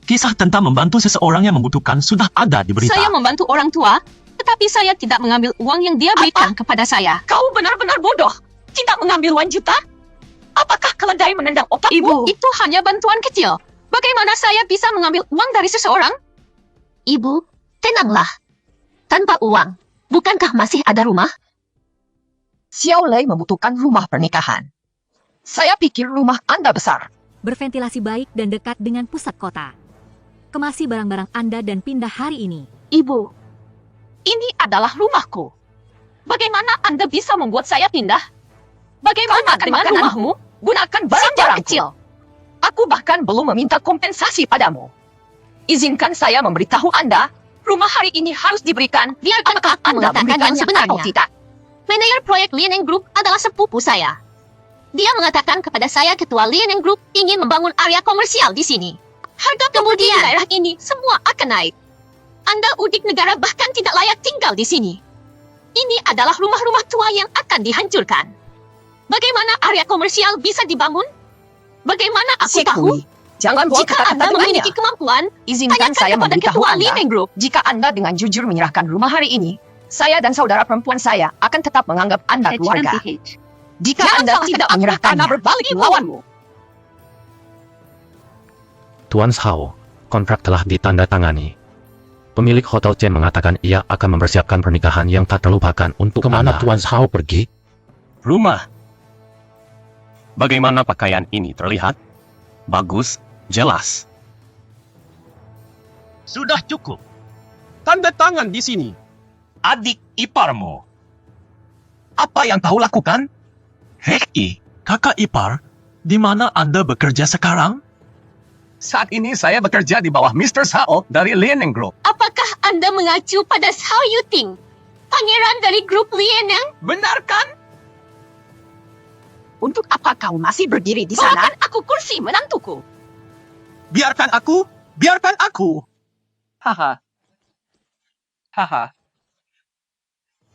Kisah tentang membantu seseorang yang membutuhkan sudah ada di berita. Saya membantu orang tua, tetapi saya tidak mengambil uang yang dia berikan kepada saya. Kau benar-benar bodoh. Tidak mengambil 1 juta? Apakah keledai menendang otakmu? Ibu, itu hanya bantuan kecil. Bagaimana saya bisa mengambil uang dari seseorang? Ibu, tenanglah. Tanpa uang, bukankah masih ada rumah? Xiao Lei membutuhkan rumah pernikahan. Saya pikir rumah Anda besar. Berventilasi baik dan dekat dengan pusat kota. Kemasi barang-barang Anda dan pindah hari ini. Ibu, ini adalah rumahku. Bagaimana Anda bisa membuat saya pindah? Bagaimana dengan rumahmu? Gunakan barang-barangku. kecil. Aku bahkan belum meminta kompensasi padamu. Izinkan saya memberitahu Anda, rumah hari ini harus diberikan. Biarkan Apakah aku Anda mengatakan yang memberikannya sebenarnya. atau tidak? Manajer proyek Lianing Group adalah sepupu saya. Dia mengatakan kepada saya ketua Lianing Group ingin membangun area komersial di sini. Harga kemudian di daerah ini semua akan naik. Anda udik negara bahkan tidak layak tinggal di sini. Ini adalah rumah-rumah tua yang akan dihancurkan. Bagaimana area komersial bisa dibangun? Bagaimana aku tahu? Sekui, jangan buang Jika kata-kata Anda memiliki dengannya. kemampuan, Izinkan tanyakan saya kepada memberitahu ketua Anda, Lianing Group. jika Anda dengan jujur menyerahkan rumah hari ini, saya dan saudara perempuan saya akan tetap menganggap Anda keluarga. Jika Jangan Anda salahkan tidak aku menyerahkannya, karena berbalik melawanmu. Tuan Shao, kontrak telah ditandatangani. Pemilik hotel Chen mengatakan ia akan mempersiapkan pernikahan yang tak terlupakan untuk Kemana Anda. Tuan Shao pergi? Rumah. Bagaimana pakaian ini terlihat? Bagus, jelas. Sudah cukup. Tanda tangan di sini. Adik iparmu. Apa yang kau lakukan? Hei, kakak ipar, di mana Anda bekerja sekarang? Saat ini saya bekerja di bawah Mr. Sao dari Lianing Group. Apakah Anda mengacu pada Xiao Yuting, pangeran dari grup Lianing? Benar kan? Untuk apa kau masih berdiri di sana? Bawakan aku kursi menantuku. Biarkan aku. Biarkan aku. Haha. Haha.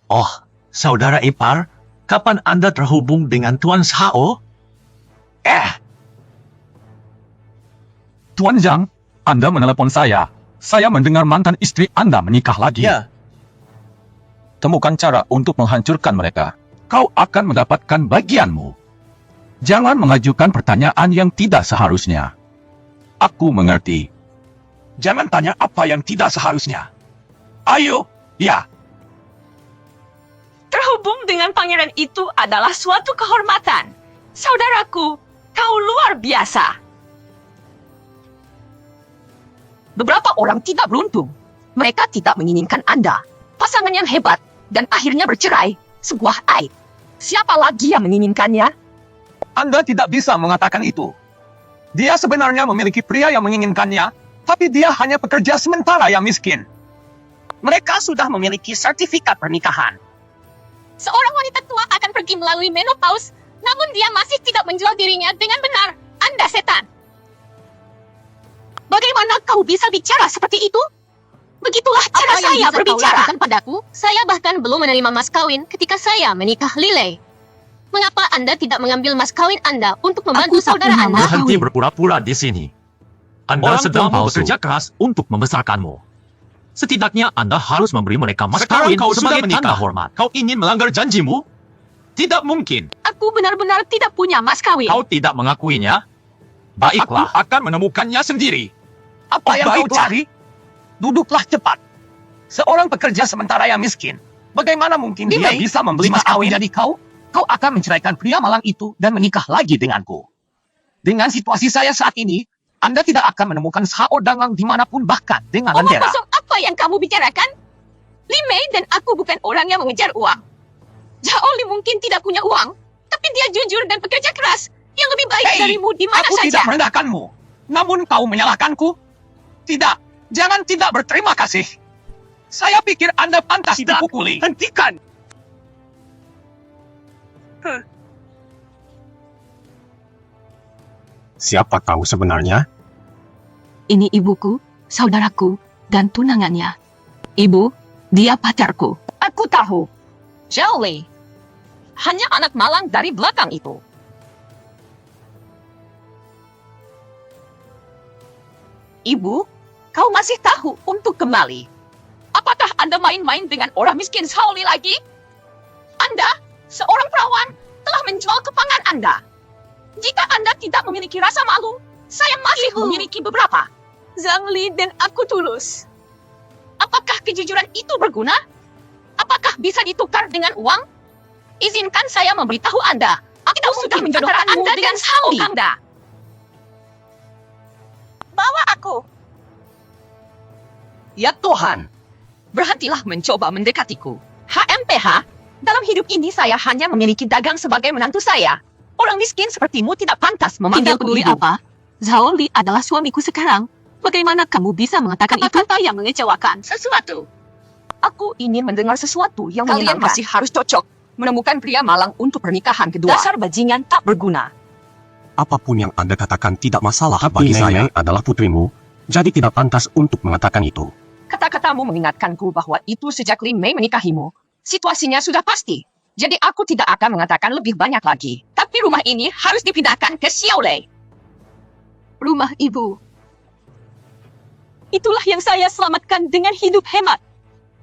Oh, saudara ipar, kapan Anda terhubung dengan Tuan Shao? Tuan Zhang, Anda menelepon saya. Saya mendengar mantan istri Anda menikah lagi. Ya. Temukan cara untuk menghancurkan mereka. Kau akan mendapatkan bagianmu. Jangan mengajukan pertanyaan yang tidak seharusnya. Aku mengerti. Jangan tanya apa yang tidak seharusnya. Ayo, ya. Terhubung dengan pangeran itu adalah suatu kehormatan. Saudaraku, kau luar biasa. Beberapa orang tidak beruntung. Mereka tidak menginginkan Anda. Pasangan yang hebat dan akhirnya bercerai. Sebuah aib. Siapa lagi yang menginginkannya? Anda tidak bisa mengatakan itu. Dia sebenarnya memiliki pria yang menginginkannya, tapi dia hanya pekerja sementara yang miskin. Mereka sudah memiliki sertifikat pernikahan. Seorang wanita tua akan pergi melalui menopause, namun dia masih tidak menjual dirinya dengan benar. Anda setan. Bagaimana kau bisa bicara seperti itu? Begitulah cara saya berbicara. Padaku, saya bahkan belum menerima mas kawin ketika saya menikah Lilei. Mengapa Anda tidak mengambil mas kawin Anda untuk membantu saudara Anda? Berhenti berpura-pura di sini. Anda Orang sedang tua palsu. bekerja keras untuk membesarkanmu. Setidaknya Anda harus memberi mereka mas Sekarang kawin kau sudah sebagai menikah. tanda hormat. Kau ingin melanggar janjimu? Tidak mungkin. Aku benar-benar tidak punya mas kawin. Kau tidak mengakuinya? Baiklah. Aku akan menemukannya sendiri. Apa yang kau Baiklah. cari? Duduklah cepat. Seorang pekerja sementara yang miskin. Bagaimana mungkin dia Lilei, bisa membeli jika mas kawin dari kau? Kau akan menceraikan pria malang itu dan menikah lagi denganku. Dengan situasi saya saat ini, Anda tidak akan menemukan Sao Dangang dimanapun bahkan dengan Omong lentera. kosong apa Apa yang kamu bicarakan? Limei dan aku bukan orang yang mengejar uang. Jaoli mungkin tidak punya uang, tapi dia jujur dan pekerja keras yang lebih baik darimu di mana Aku saja. tidak merendahkanmu. Namun kau menyalahkanku? Tidak. Jangan tidak berterima kasih. Saya pikir Anda pantas dipukuli. Hentikan! Siapa kau sebenarnya? Ini ibuku, saudaraku, dan tunangannya. Ibu, dia pacarku. Aku tahu. Jaoli. Hanya anak malang dari belakang itu. Ibu, kau masih tahu untuk kembali. Apakah Anda main-main dengan orang miskin Sauli lagi? Anda, seorang perawan, telah menjual kepangan Anda. Jika Anda tidak memiliki rasa malu, saya masih memiliki beberapa. Zhang Li dan aku tulus. Apakah kejujuran itu berguna? Apakah bisa ditukar dengan uang? Izinkan saya memberitahu Anda. Aku sudah menjodohkan Anda dengan Sauli. Bawa aku. Ya Tuhan. Berhentilah mencoba mendekatiku. HMPH, dalam hidup ini saya hanya memiliki dagang sebagai menantu saya. Orang miskin sepertimu tidak pantas memanggilku ibu. Apa? Zhao Li adalah suamiku sekarang. Bagaimana kamu bisa mengatakan itu? Kata yang mengecewakan. Sesuatu. Aku ingin mendengar sesuatu yang kalian masih harus cocok. Menemukan pria malang untuk pernikahan kedua. Dasar bajingan tak berguna. Apapun yang Anda katakan tidak masalah Tapi bagi saya. Nenek adalah putrimu, jadi tidak pantas untuk mengatakan itu. Kata-katamu mengingatkanku bahwa itu sejak Li Mei menikahimu. Situasinya sudah pasti. Jadi aku tidak akan mengatakan lebih banyak lagi. Tapi rumah ini harus dipindahkan ke Xiaolei. Rumah ibu. Itulah yang saya selamatkan dengan hidup hemat.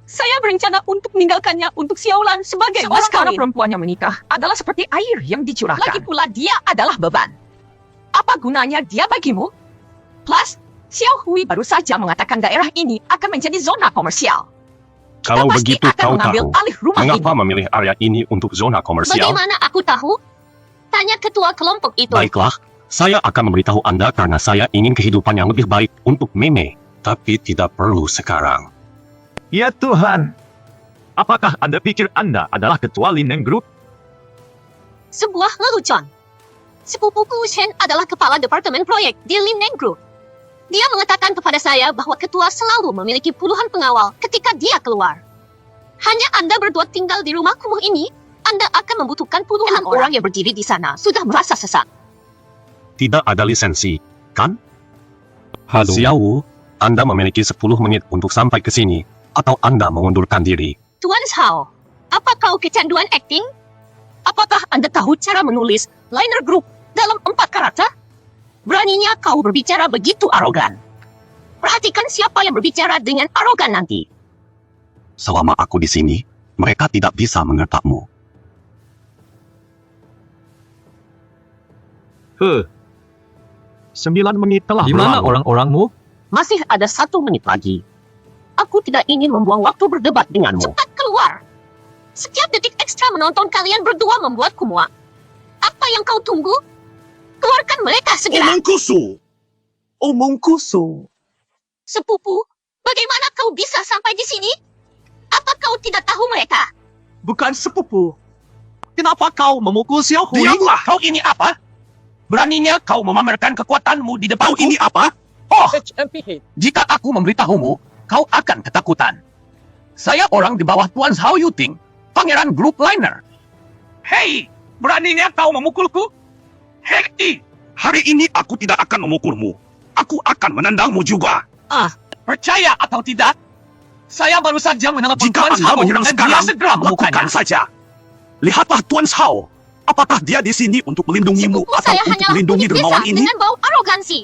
Saya berencana untuk meninggalkannya untuk Xiaolan sebagai mas kawin. Perempuan yang menikah adalah seperti air yang dicurahkan. Lagi pula dia adalah beban. Apa gunanya dia bagimu? Plus, Xiao Hui baru saja mengatakan daerah ini akan menjadi zona komersial. Kalau pasti begitu akan kau mengambil tahu, alih rumah mengapa ibu. memilih area ini untuk zona komersial? Bagaimana aku tahu? Tanya ketua kelompok itu. Baiklah, saya akan memberitahu Anda karena saya ingin kehidupan yang lebih baik untuk Meme. Tapi tidak perlu sekarang. Ya Tuhan. Apakah Anda pikir Anda adalah ketua Linen Group? Sebuah lelucon. Sepupuku Shen adalah kepala departemen proyek di Linen Group. Dia mengatakan kepada saya bahwa ketua selalu memiliki puluhan pengawal ketika dia keluar. Hanya Anda berdua tinggal di rumah kumuh ini, Anda akan membutuhkan puluhan orang yang berdiri di sana sudah merasa sesak. Tidak ada lisensi, kan? Halo. Xiao, Anda memiliki 10 menit untuk sampai ke sini, atau Anda mengundurkan diri. Tuan Zhao, apa kau kecanduan akting? Apakah Anda tahu cara menulis liner group dalam 4 karakter? Beraninya kau berbicara begitu arogan. Perhatikan siapa yang berbicara dengan arogan nanti. Selama aku di sini, mereka tidak bisa mengertakmu. 9 menit telah Di mana berlalu. orang-orangmu? Masih ada 1 menit lagi. Aku tidak ingin membuang waktu berdebat denganmu. Cepat keluar! Setiap detik ekstra menonton kalian berdua membuatku muak. Apa yang kau tunggu? Keluarkan mereka segera! Omong kosong. Sepupu, bagaimana kau bisa sampai di sini? Apa kau tidak tahu mereka? Bukan sepupu. Kenapa kau memukul Xiao Hui? Diamlah! Kau ini apa? Beraninya kau memamerkan kekuatanmu di depanku? Kau ini apa? Oh, jika aku memberitahumu, kau akan ketakutan. Saya orang di bawah Tuan Zhao Yuting, pangeran grup liner. Hei, beraninya kau memukulku? Hei, hari ini aku tidak akan memukulmu. Aku akan menendangmu juga. Percaya atau tidak, saya baru saja menelepon Jika Tuan Anda Zhao menyerang dan dia sekarang, segera lakukan memukanya. saja. Lihatlah Tuan Zhao. Apakah dia di sini untuk melindungimu Sepupu atau saya untuk hanyalah melindungi kulit dermawan desa ini? dengan bau arogansi.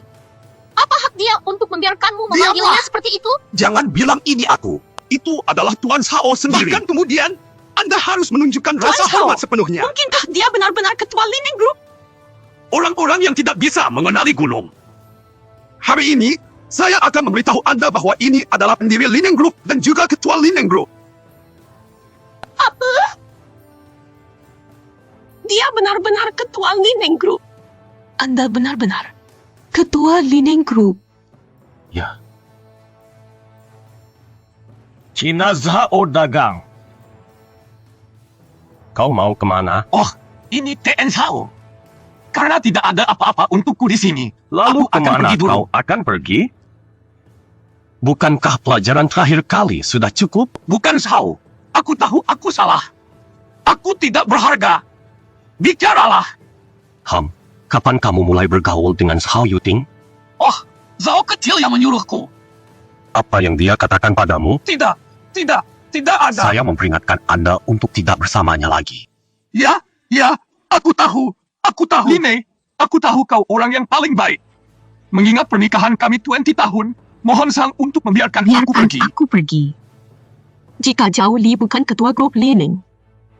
Apa hak dia untuk membiarkanmu memanggilnya Diamlah. seperti itu? Jangan bilang ini aku. Itu adalah Tuan Zhao sendiri. Bahkan kemudian, Anda harus menunjukkan Tuan rasa Zhao, hormat sepenuhnya. Mungkinkah dia benar-benar ketua Linen Group? Orang-orang yang tidak bisa mengenali gunung. Hari ini, saya akan memberitahu Anda bahwa ini adalah pendiri Linen Group dan juga ketua Linen Group. Apa? Dia benar-benar ketua Linen Group. Anda benar-benar ketua Linen Group. Ya. Cina Zhao dagang. Kau mau kemana? Oh, ini TN Sao. Karena tidak ada apa-apa untukku di sini. Lalu Aku akan kemana pergi dulu. kau akan pergi? Bukankah pelajaran terakhir kali sudah cukup? Bukan Sao. Aku tahu aku salah. Aku tidak berharga. Bicaralah. Kapan kamu mulai bergaul dengan Zhao Yuting? Oh, Zhao kecil yang menyuruhku. Apa yang dia katakan padamu? Tidak ada. Saya memperingatkan Anda untuk tidak bersamanya lagi. Ya, aku tahu. Line, aku tahu kau orang yang paling baik. Mengingat pernikahan kami 20 tahun, mohon Sang untuk membiarkan aku pergi. Aku pergi. Jika Zhao Li bukan ketua grup Lining,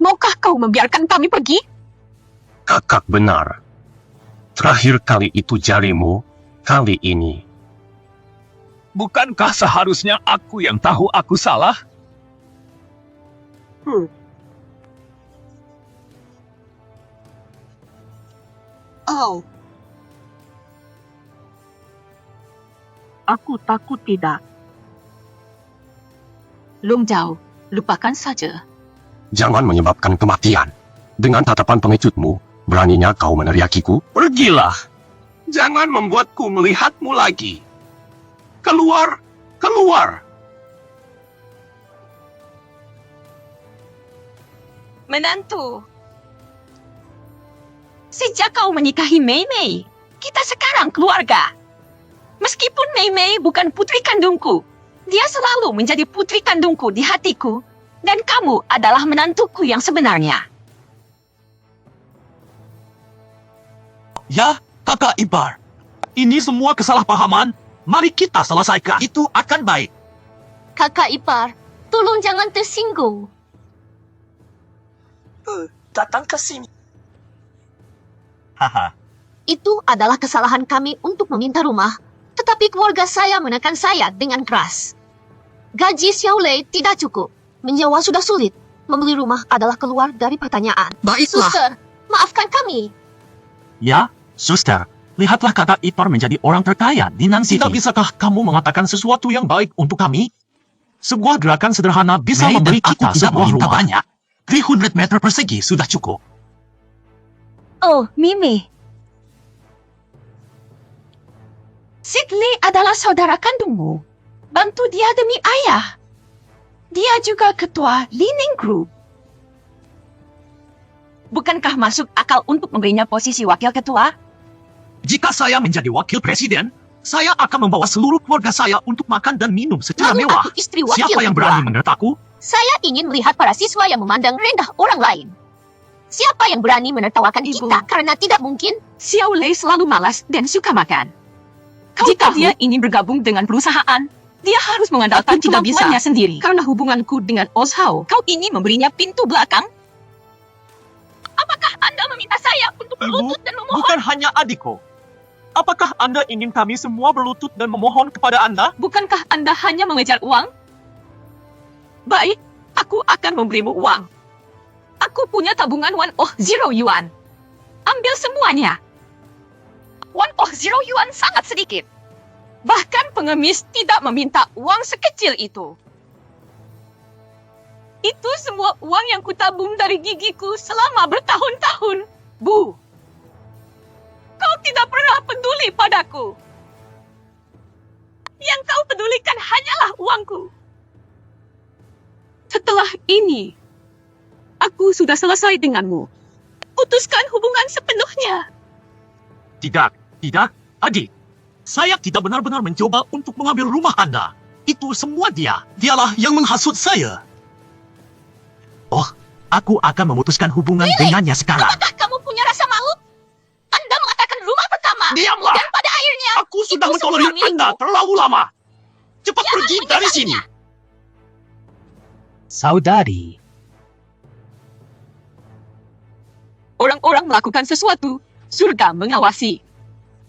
maukah kau membiarkan kami pergi? Kakak benar. Terakhir kali itu jarimu, kali ini. Bukankah seharusnya aku yang tahu aku salah? Oh. Aku takut tidak. Long Zhao, lupakan saja. Jangan menyebabkan kematian. Dengan tatapan pengecutmu, beraninya kau meneriakiku? Pergilah. Jangan membuatku melihatmu lagi. Keluar. Menantu. Sejak kau menikahi Mei Mei, kita sekarang keluarga. Meskipun Mei Mei bukan putri kandungku, dia selalu menjadi putri kandungku di hatiku, dan kamu adalah menantuku yang sebenarnya. Ya, kakak ipar. Ini semua kesalahpahaman. Mari kita selesaikan. Itu akan baik. Kakak ipar, tolong jangan tersinggung. Datang ke sini. Itu adalah kesalahan kami untuk meminta rumah, tetapi keluarga saya menekan saya dengan keras. Gaji Xiao Lei tidak cukup. Menyewa sudah sulit. Membeli rumah adalah keluar dari pertanyaan. Baiklah. Suster, maafkan kami. Ya, suster. Lihatlah kakak ipar menjadi orang terkaya di Nan City. Tidak bisakah kamu mengatakan sesuatu yang baik untuk kami? Sebuah gerakan sederhana bisa memberi kita sebuah rumah. Banyak. 300 meter persegi sudah cukup. Oh, Mimi. Sidley adalah saudara kandungmu. Bantu dia demi ayah. Dia juga ketua Lining Group. Bukankah masuk akal untuk memberinya posisi wakil ketua? Jika saya menjadi wakil presiden, saya akan membawa seluruh keluarga saya untuk makan dan minum secara Lalu mewah. aku istri wakil Siapa yang ketua. berani menertaku? Saya ingin melihat para siswa yang memandang rendah orang lain. Siapa yang berani menertawakan Ibu. kita karena tidak mungkin? Xiao Lei selalu malas dan suka makan. Jika dia ingin bergabung dengan perusahaan, dia harus mengandalkan Aku tidak kemampuannya sendiri. Karena hubunganku dengan Ozhao, kau ingin memberinya pintu belakang? Apakah Anda meminta saya untuk berlutut dan memohon? Bukan hanya adikku. Apakah Anda ingin kami semua berlutut dan memohon kepada Anda? Bukankah Anda hanya mengejar uang? Baik, aku akan memberimu uang. Aku punya tabungan 100 yuan. Ambil semuanya. 100 yuan sangat sedikit. Bahkan pengemis tidak meminta uang sekecil itu. Itu semua uang yang kutabung dari gigiku selama bertahun-tahun. Bu, kau tidak pernah peduli padaku. Yang kau pedulikan hanyalah uangku. Setelah ini, aku sudah selesai denganmu. Putuskan hubungan sepenuhnya. Tidak, adik. Saya tidak benar-benar mencoba untuk mengambil rumah Anda. Itu semua dia. Dialah yang menghasut saya. Oh, aku akan memutuskan hubungan dengannya sekarang. Apakah kamu punya rasa malu? Anda mengatakan rumah pertama. Diamlah. Dan pada akhirnya, Aku sudah itu mentolerir semua Anda milikmu. terlalu lama. Cepat Jangan pergi dari sini. menyesatnya. Saudari, Orang-orang melakukan sesuatu, surga mengawasi.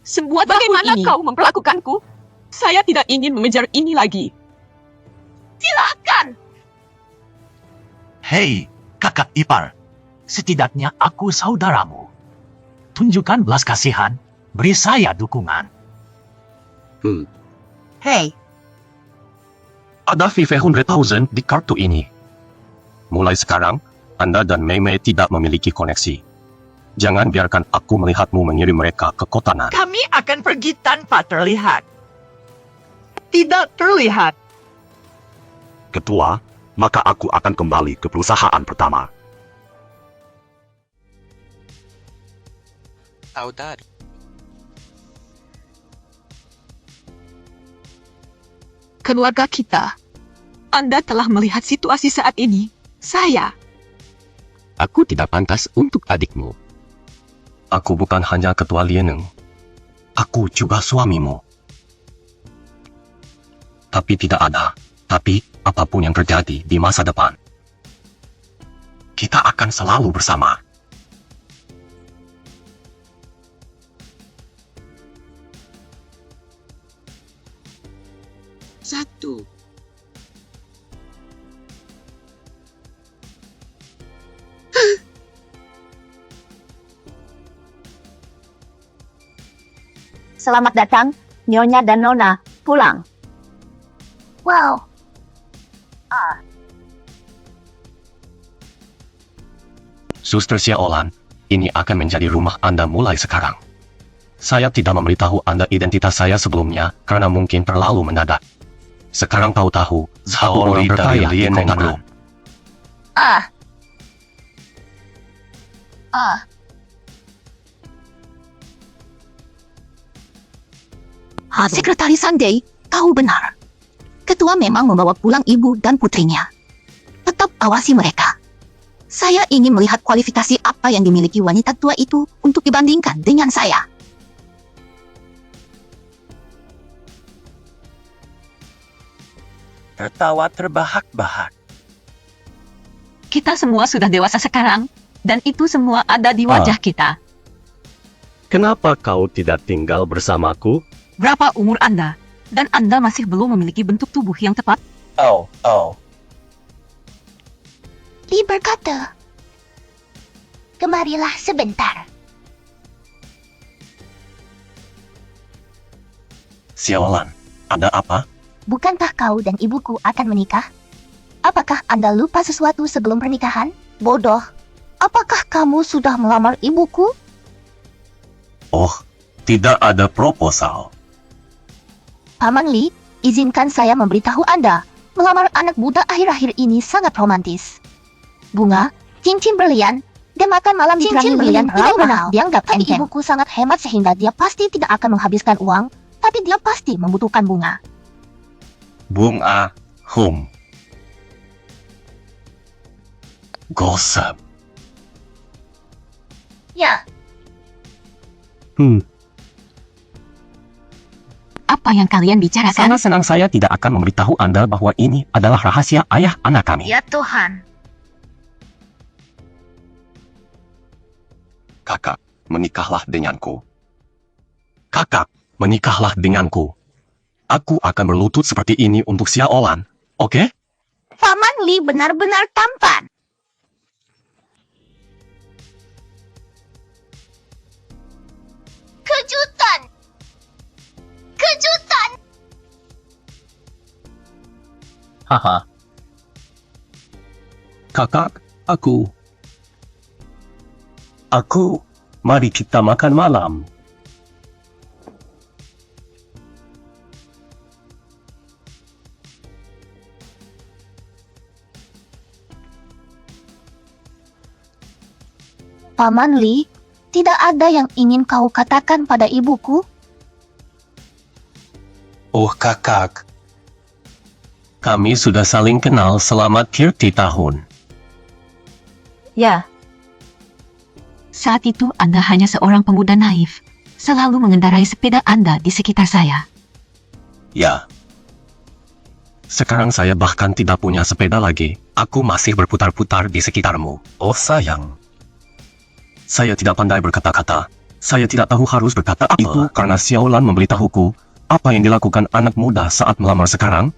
Semua bagaimana ini. kau memperlakukanku? Saya tidak ingin mengejar ini lagi. Silakan. Hei, kakak ipar. Setidaknya aku saudaramu. Tunjukkan belas kasihan. Beri saya dukungan. Hmm. Hei, Ada 500,000 di kartu ini. Mulai sekarang, Anda dan Mei Mei tidak memiliki koneksi. Jangan biarkan aku melihatmu mengirim mereka ke kota Nan. Kami akan pergi tanpa terlihat. Tidak terlihat. Ketua, maka aku akan kembali ke perusahaan pertama. Saudari. Keluarga kita. Anda telah melihat situasi saat ini. Saya. Aku tidak pantas untuk adikmu. Aku bukan hanya ketua Lieneng. Aku juga suamimu. Tapi tidak ada. Tapi apapun yang terjadi di masa depan, kita akan selalu bersama. Satu. Selamat datang, Nyonya dan Nona. Pulang. Wow. Suster Xiaolan, ini akan menjadi rumah Anda mulai sekarang. Saya tidak memberitahu Anda identitas saya sebelumnya karena mungkin terlalu mendadak. Sekarang kau tahu, aku orang terkaya di kota Nan. Sekretaris Sunday, kau benar. Ketua memang membawa pulang ibu dan putrinya. Tetap awasi mereka. Saya ingin melihat kualifikasi apa yang dimiliki wanita tua itu untuk dibandingkan dengan saya. Tertawa terbahak-bahak. Kita semua sudah dewasa sekarang. Dan itu semua ada di wajah kita. Kenapa kau tidak tinggal bersamaku? Berapa umur Anda? Dan Anda masih belum memiliki bentuk tubuh yang tepat? Oh. Li berkata, kemarilah sebentar. Xiaolan, ada apa? Bukankah kau dan ibuku akan menikah? Apakah Anda lupa sesuatu sebelum pernikahan? Bodoh. Apakah kamu sudah melamar ibuku? Oh, tidak ada proposal. Paman Li, izinkan saya memberitahu Anda, melamar anak muda akhir-akhir ini sangat romantis. Bunga, cincin berlian, dan makan malam di cincin berlian terlalu mahal. Dianggap tapi ibuku sangat hemat sehingga dia pasti tidak akan menghabiskan uang, tapi dia pasti membutuhkan bunga. Bunga, gosip. Ya, Apa yang kalian bicarakan? Sangat senang saya tidak akan memberitahu Anda bahwa ini adalah rahasia ayah anak kami. ya Tuhan. Kakak, menikahlah denganku. Kakak, menikahlah denganku. Aku akan berlutut seperti ini untuk Xiaolan, oke? Paman Li benar-benar tampan. Kejutan! Kejutan! Haha. Kakak, aku, mari kita makan malam. Paman Li, tidak ada yang ingin kau katakan pada ibuku? Oh kakak, kami sudah saling kenal selama 30 tahun. Ya. Saat itu Anda hanya seorang pemuda naif, selalu mengendarai sepeda Anda di sekitar saya. Ya. Sekarang saya bahkan tidak punya sepeda lagi. Aku masih berputar-putar di sekitarmu. Oh sayang. Saya tidak pandai berkata-kata. Saya tidak tahu harus berkata apa. Itu karena Xiaolan memberitahuku apa yang dilakukan anak muda saat melamar sekarang.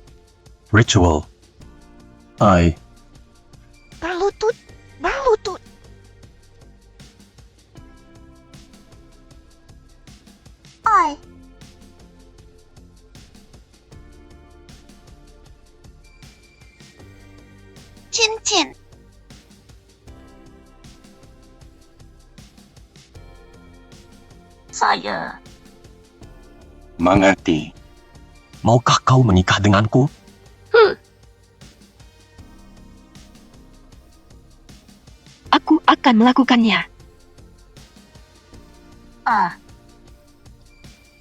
Ritual. Berlutut. cincin. Saya Mengerti. Maukah kau menikah denganku? Aku akan melakukannya.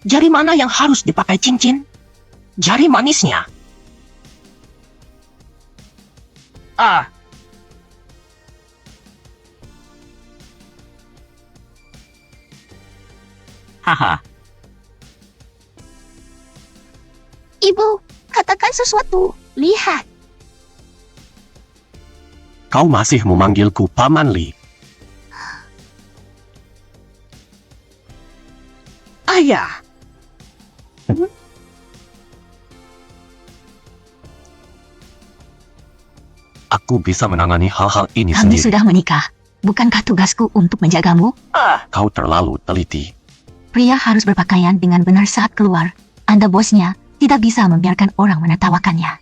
Jari mana yang harus dipakai cincin? Jari manisnya. Haha. Ibu, katakan sesuatu. Lihat. Kau masih memanggilku Paman Li. Ayah, Aku bisa menangani hal-hal ini Kami sendiri. sudah menikah. Bukankah tugasku untuk menjagamu? Kau terlalu teliti. Pria harus berpakaian dengan benar saat keluar. Anda bosnya, tidak bisa membiarkan orang menertawakannya.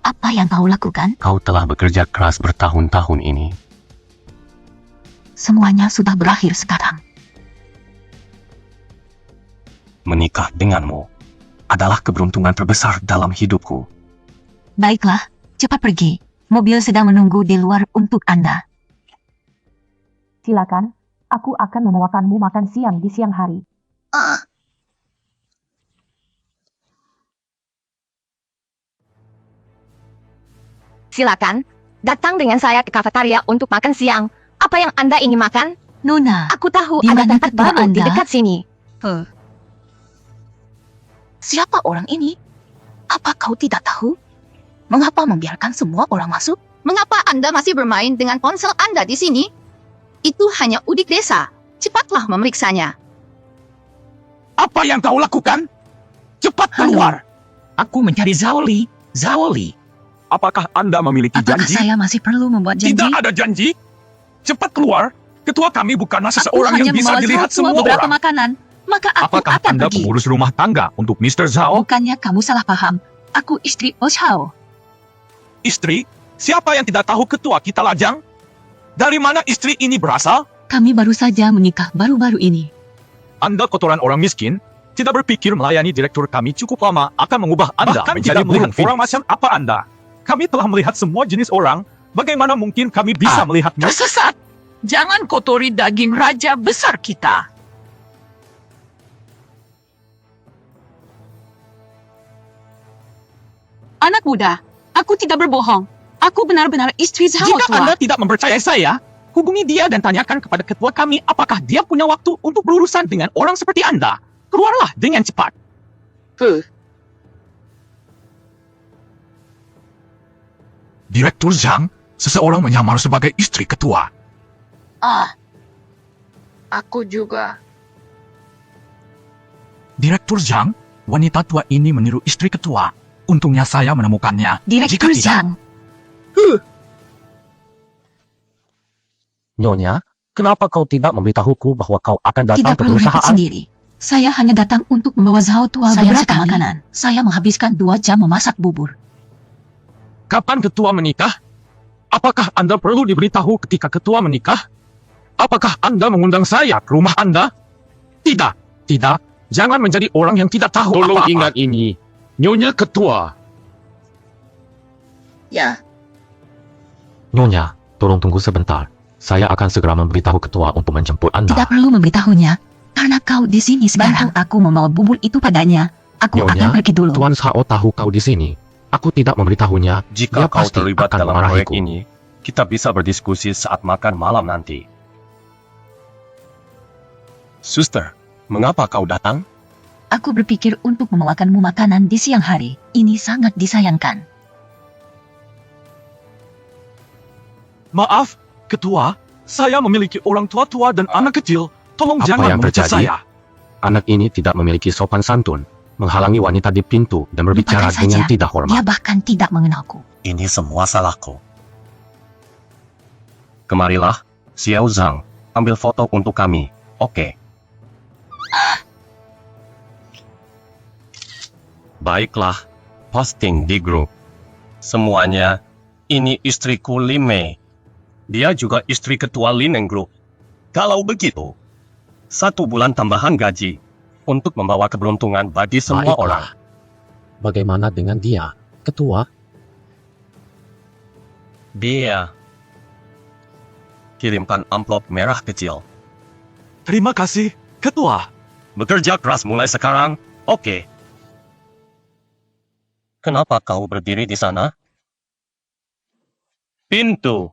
Apa yang kau lakukan? Kau telah bekerja keras bertahun-tahun ini. Semuanya sudah berakhir sekarang. Menikah denganmu adalah keberuntungan terbesar dalam hidupku. Baiklah, cepat pergi. Mobil sedang menunggu di luar untuk Anda. Silakan, aku akan membawakanmu makan siang di siang hari. Silakan, datang dengan saya ke kafetaria untuk makan siang. Apa yang Anda ingin makan? Nona, Aku tahu Di ada mana tempat ketua baru di Anda? dekat sini. siapa orang ini? Apa kau tidak tahu? Mengapa membiarkan semua orang masuk? Mengapa Anda masih bermain dengan ponsel Anda di sini? Itu hanya udik desa. Cepatlah memeriksanya. Apa yang kau lakukan? Cepat keluar! Aku mencari Zaoli. Zaoli. Apakah Anda memiliki Apakah janji? saya masih perlu membuat janji? Tidak ada janji. Cepat keluar. Ketua kami bukanlah Aku seseorang hanya yang bisa membawa dilihat Zhao semua beberapa orang. makanan. Maka aku Apakah akan Anda pergi. pengurus rumah tangga untuk Mr. Zhao? Bukannya kamu salah paham. Aku istri Oshao. Istri? Siapa yang tidak tahu ketua kita lajang? Dari mana istri ini berasal? Kami baru saja menikah baru-baru ini. Anda kotoran orang miskin? Tidak berpikir melayani direktur kami cukup lama akan mengubah Anda Bahkan menjadi tidak melihat burung. Orang macam apa Anda? Kami telah melihat semua jenis orang. Bagaimana mungkin kami bisa melihatnya? tersesat. Jangan kotori daging raja besar kita. Anak muda, aku tidak berbohong. Aku benar-benar istri Zhao Jika tua. Anda tidak mempercayai saya, hubungi dia dan tanyakan kepada ketua kami apakah dia punya waktu untuk berurusan dengan orang seperti Anda. Keluarlah dengan cepat. Direktur Zhang, seseorang menyamar sebagai istri ketua. Aku juga. Direktur Zhang, wanita tua ini meniru istri ketua. Untungnya saya menemukannya. Direktur Jika tidak, Zhang. Nyonya, kenapa kau tidak memberitahuku bahwa kau akan datang Tidak ke perlu repot perusahaan? sendiri. Saya hanya datang untuk membawa Zhao tua Sayang beberapa sekali. makanan. Saya menghabiskan 2 jam memasak bubur. Kapan ketua menikah? Apakah Anda perlu diberitahu ketika ketua menikah? Apakah Anda mengundang saya ke rumah Anda? Tidak, tidak. Jangan menjadi orang yang tidak tahu Tolong apa-apa. ingat ini, Nyonya Ketua. Ya. Nyonya, tolong tunggu sebentar. Saya akan segera memberitahu ketua untuk menjemput Anda. Tidak perlu memberitahunya. Karena kau di sini sekarang. Bantu aku membawa bubur itu padanya. Aku Nyonya, akan pergi dulu. Tuan Sao tahu kau di sini. Aku tidak memberitahunya. Jika Dia kau pasti terlibat akan dalam memarahiku. proyek ini, kita bisa berdiskusi saat makan malam nanti. Suster, mengapa kau datang? Aku berpikir untuk membawakanmu makanan di siang hari. Ini sangat disayangkan. Maaf, ketua. Saya memiliki orang tua-tua dan anak kecil. Tolong Apa jangan yang memecat terjadi? saya. Anak ini tidak memiliki sopan santun, menghalangi wanita di pintu dan berbicara Lupakan dengan saja. tidak hormat. Dia bahkan tidak mengenalku. Ini semua salahku. Kemarilah, Xiao Zhang. Ambil foto untuk kami. Oke. Baiklah, posting di grup. Semuanya, ini istriku Lime. Dia juga istri ketua Linen Group. Kalau begitu, 1 bulan tambahan gaji untuk membawa keberuntungan bagi semua Baiklah. orang. Bagaimana dengan dia, ketua? Dia. Kirimkan amplop merah kecil. Terima kasih, ketua. Bekerja keras mulai sekarang, oke. Kenapa kau berdiri di sana? Pintu.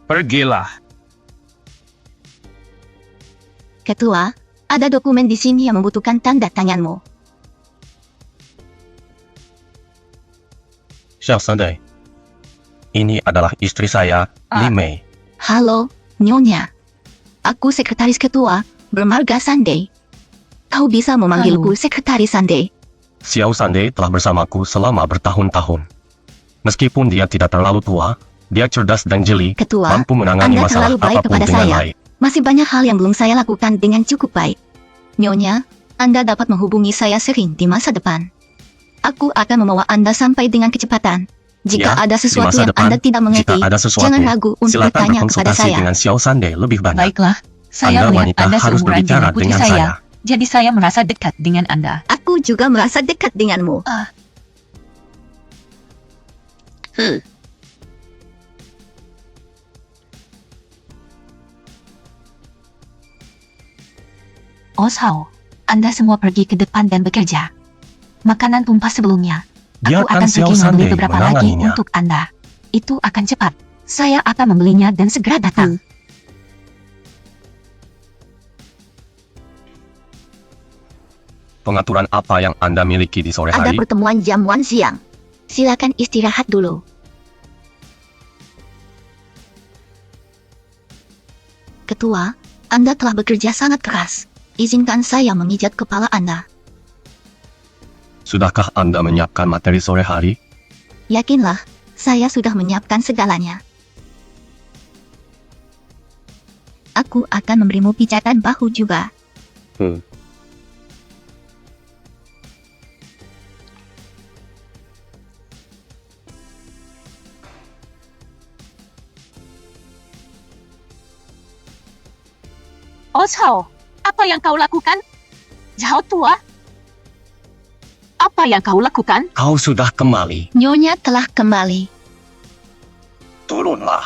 Pergilah. Ketua, ada dokumen di sini yang membutuhkan tanda tanganmu. Chef Sunday. Ini adalah istri saya, Lime. Halo, Nyonya. Aku sekretaris ketua, bermarga Sunday. Kau bisa memanggilku sekretaris Sunday. Xiao Sunday telah bersamaku selama bertahun-tahun. Meskipun dia tidak terlalu tua, dia cerdas dan jeli, Ketua, mampu menangani Anda masalah terlalu baik apapun kepada dengan saya. baik. Masih banyak hal yang belum saya lakukan dengan cukup baik. Nyonya, Anda dapat menghubungi saya sering di masa depan. Aku akan membawa Anda sampai dengan kecepatan. Jika Ya, ada di sesuatu masa yang depan, Anda tidak mengerti, jika ada sesuatu, jangan ragu untuk silakan bertanya kepada berkonsultasi saya. dengan Xiao Sunday lebih banyak. Baiklah, saya Anda melihat wanita Anda harus seumuran berbicara dengan putri dengan saya. saya. Jadi saya merasa dekat dengan Anda. Aku juga merasa dekat denganmu. Osao, Anda semua pergi ke depan dan bekerja. Makanan tumpah sebelumnya. Aku Biarkan akan Xiao pergi membeli Sunday beberapa lagi menanganinya. untuk Anda. Itu akan cepat. Saya akan membelinya dan segera datang. Pengaturan apa yang Anda miliki di sore Ada hari? pertemuan jam 1 siang. Silakan istirahat dulu. Ketua, Anda telah bekerja sangat keras. Izinkan saya memijat kepala Anda. Sudahkah Anda menyiapkan materi sore hari? Yakinlah, saya sudah menyiapkan segalanya. Aku akan memberimu pijatan bahu juga. Osho, apa yang kau lakukan? Jauh tua? Apa yang kau lakukan? Kau sudah kembali. Nyonya telah kembali. Turunlah.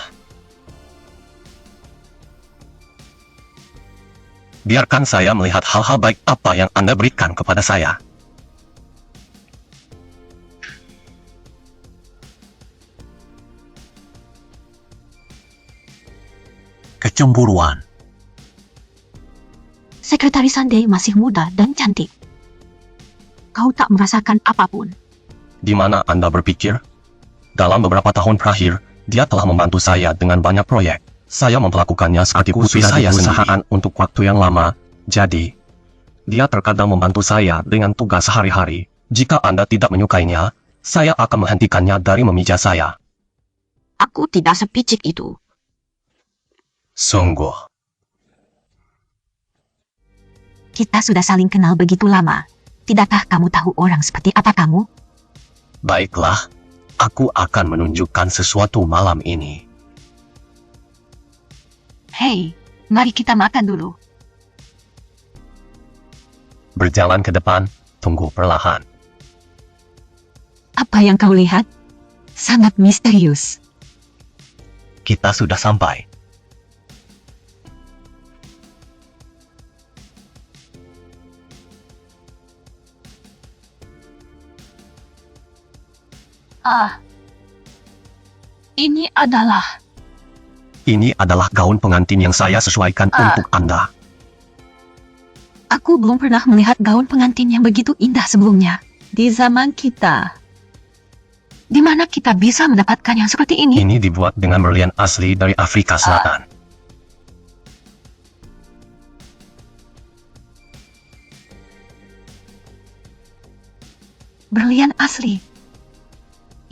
Biarkan saya melihat hal-hal baik apa yang Anda berikan kepada saya. Kecemburuan. Sekretaris Sunday masih muda dan cantik. Kau tak merasakan apapun. Di mana Anda berpikir? Dalam beberapa tahun terakhir, dia telah membantu saya dengan banyak proyek. Saya memperlakukannya seperti putri saya sendiri untuk waktu yang lama. Jadi, dia terkadang membantu saya dengan tugas sehari-hari. Jika Anda tidak menyukainya, saya akan menghentikannya dari memijat saya. Aku tidak sepicik itu. Sungguh. Kita sudah saling kenal begitu lama. Tidakkah kamu tahu orang seperti apa kamu? Baiklah, aku akan menunjukkan sesuatu malam ini. Hei, mari kita makan dulu. Berjalan ke depan, tunggu perlahan. Apa yang kau lihat? Sangat misterius. Kita sudah sampai. Ini adalah gaun pengantin yang saya sesuaikan untuk Anda. Aku belum pernah melihat gaun pengantin yang begitu indah sebelumnya. Di zaman kita. Di mana kita bisa mendapatkan yang seperti ini? Ini dibuat dengan berlian asli dari Afrika Selatan. Berlian asli.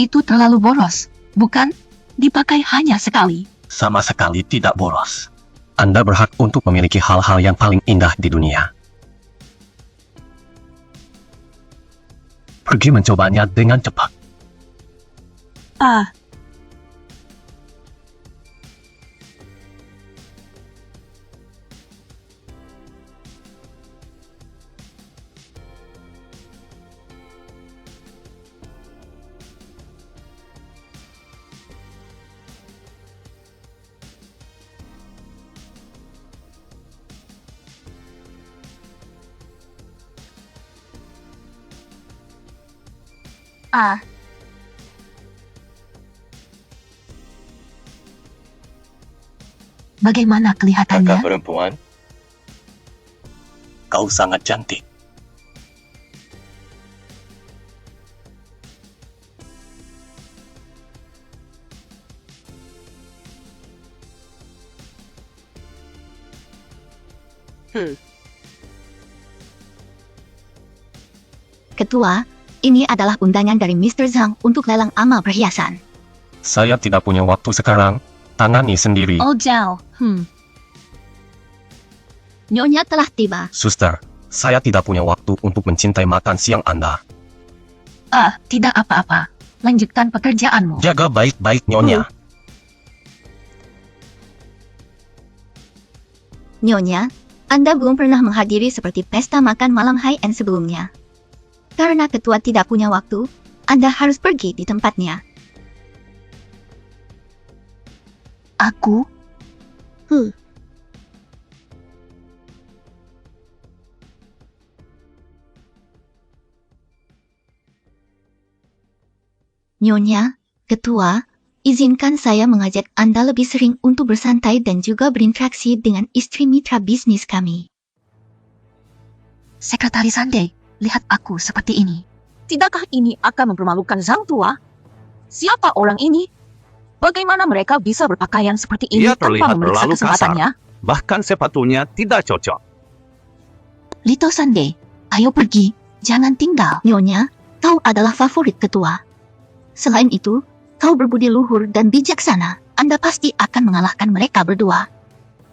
Itu terlalu boros, bukan? Dipakai hanya sekali. Sama sekali tidak boros. Anda berhak untuk memiliki hal-hal yang paling indah di dunia. Pergi mencobanya dengan cepat. Ah, Bagaimana kelihatannya? Perempuan, kau sangat cantik. Ketua, ini adalah undangan dari Mr. Zhang untuk lelang amal perhiasan. Saya tidak punya waktu sekarang. Tangani sendiri. Oh, Zhao. Nyonya telah tiba. Suster, saya tidak punya waktu untuk mencintai makan siang Anda. Tidak apa-apa. Lanjutkan pekerjaanmu. Jaga baik-baik Nyonya. Nyonya, Anda belum pernah menghadiri seperti pesta makan malam high-end sebelumnya. Karena ketua tidak punya waktu, Anda harus pergi di tempatnya. Aku? Nyonya, ketua, izinkan saya mengajak Anda lebih sering untuk bersantai dan juga berinteraksi dengan istri mitra bisnis kami. Sekretaris Sande, lihat aku seperti ini. tidakkah ini akan mempermalukan Zhang tua? Siapa orang ini? Bagaimana mereka bisa berpakaian seperti ini Ia tanpa terlihat memeriksa terlalu kesempatannya? Bahkan sepatunya tidak cocok. Lito Sande, ayo pergi. Jangan tinggal. Nyonya, kau adalah favorit ketua. Selain itu, kau berbudi luhur dan bijaksana. Anda pasti akan mengalahkan mereka berdua.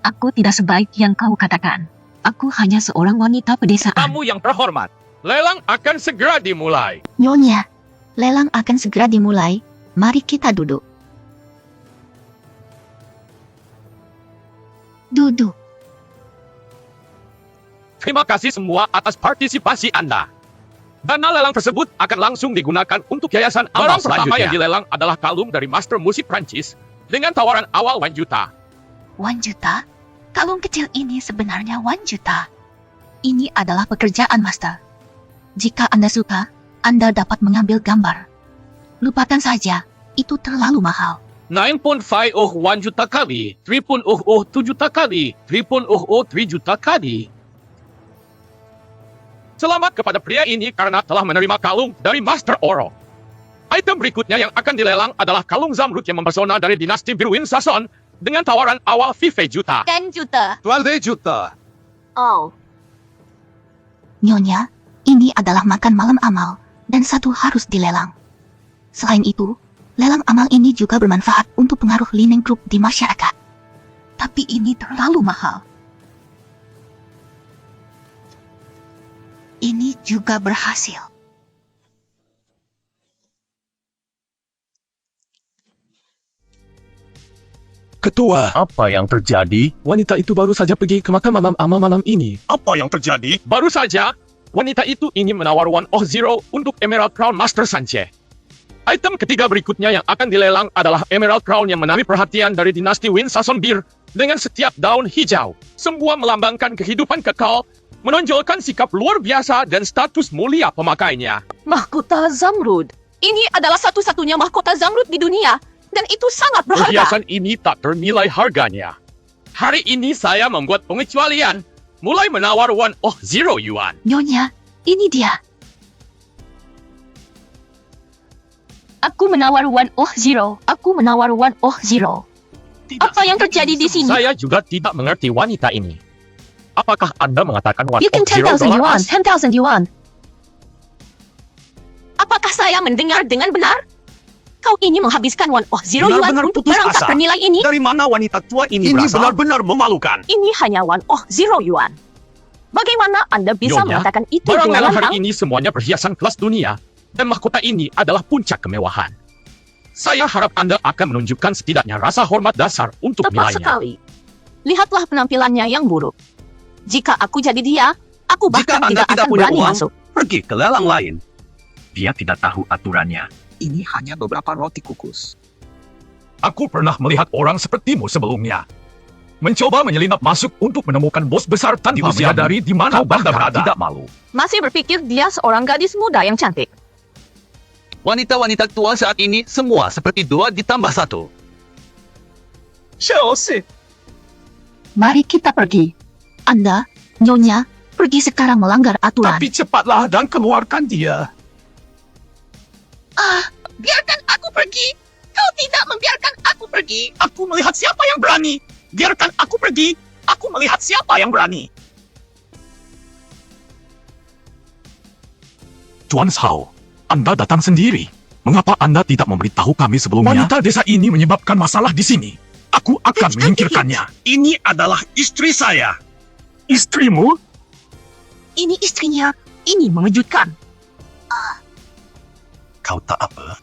Aku tidak sebaik yang kau katakan. Aku hanya seorang wanita pedesaan. Tamu yang terhormat, lelang akan segera dimulai. Nyonya, lelang akan segera dimulai. Mari kita duduk. Duduk. Terima kasih semua atas partisipasi Anda. Dana lelang tersebut akan langsung digunakan untuk yayasan amal selanjutnya. Barang pertama yang dilelang adalah kalung dari master musik Prancis dengan tawaran awal 1 juta. 1 juta? Kalung kecil ini sebenarnya 1 juta. Ini adalah pekerjaan master. Jika Anda suka, Anda dapat mengambil gambar. Lupakan saja, itu terlalu mahal. 9.5 1 juta kali, 3.7 juta kali, 3.3 juta kali. Selamat kepada pria ini karena telah menerima kalung dari Master Oro. Item berikutnya yang akan dilelang adalah kalung zamrud yang mempesona dari dinasti Birwin Sason dengan tawaran awal 5 juta. 10 juta. 12 juta. Oh. Nyonya, ini adalah makan malam amal, dan satu harus dilelang. Selain itu, lelang amal ini juga bermanfaat untuk pengaruh Lineng Group di masyarakat. Tapi ini terlalu mahal. Ini juga berhasil. Ketua, Apa yang terjadi? wanita itu baru saja pergi ke makan malam amal malam ini. Apa yang terjadi? Baru saja, wanita itu ingin menawar 1 0 untuk Emerald Crown Master Sanche. Item ketiga berikutnya yang akan dilelang adalah Emerald Crown yang menarik perhatian dari dinasti Win Sason Bir dengan setiap daun hijau. Semua melambangkan kehidupan kekal, menonjolkan sikap luar biasa dan status mulia pemakainya. Mahkota Zamrud. Ini adalah satu-satunya mahkota Zamrud di dunia. Dan itu sangat berharga. Perhiasan ini tak ternilai harganya. Hari ini saya membuat pengecualian, mulai menawar 1 0 yuan. Nyonya, ini dia. Aku menawar 1 0. Aku menawar 1 0. Apa yang terjadi di sini? Saya juga tidak mengerti wanita ini. Apakah Anda mengatakan 1 You can 10,000 $0 yuan. as? 10,000 yuan. Apakah saya mendengar dengan benar? Kau ini menghabiskan 1 Zero yuan Benar-benar untuk putus barang tak asa. bernilai ini? Dari mana wanita tua ini berasal? Benar-benar memalukan. Ini hanya 1 Zero yuan. Bagaimana Anda bisa Nyonya, mengatakan itu Barang dengan lelang hari lantang? ini semuanya perhiasan kelas dunia, dan mahkota ini adalah puncak kemewahan. Saya harap Anda akan menunjukkan setidaknya rasa hormat dasar untuk Tepat nilainya. sekali. Lihatlah penampilannya yang buruk. Jika aku jadi dia, aku bahkan Anda tidak tidak akan punya berani uang, masuk. Pergi ke lelang lain. Dia tidak tahu aturannya. Ini hanya beberapa roti kukus. Aku pernah melihat orang sepertimu sebelumnya. Mencoba menyelinap masuk untuk menemukan bos besar tanpa menyadari di mana Anda berada. Tidak malu. Masih berpikir dia seorang gadis muda yang cantik. Wanita-wanita tua saat ini semua seperti 2 ditambah 1. Chelsea. Mari kita pergi. Anda, Nyonya, pergi sekarang melanggar aturan. Tapi cepatlah dan keluarkan dia. Biarkan aku pergi. Kau tidak membiarkan aku pergi. Aku melihat siapa yang berani. Biarkan aku pergi. Aku melihat siapa yang berani. Tuan Sao, Anda datang sendiri. Mengapa Anda tidak memberitahu kami sebelumnya? Wanita desa ini menyebabkan masalah di sini. Aku akan menyingkirkannya. Ini adalah istri saya. Istrimu? Ini istrinya. Ini mengejutkan. Kau tak apa?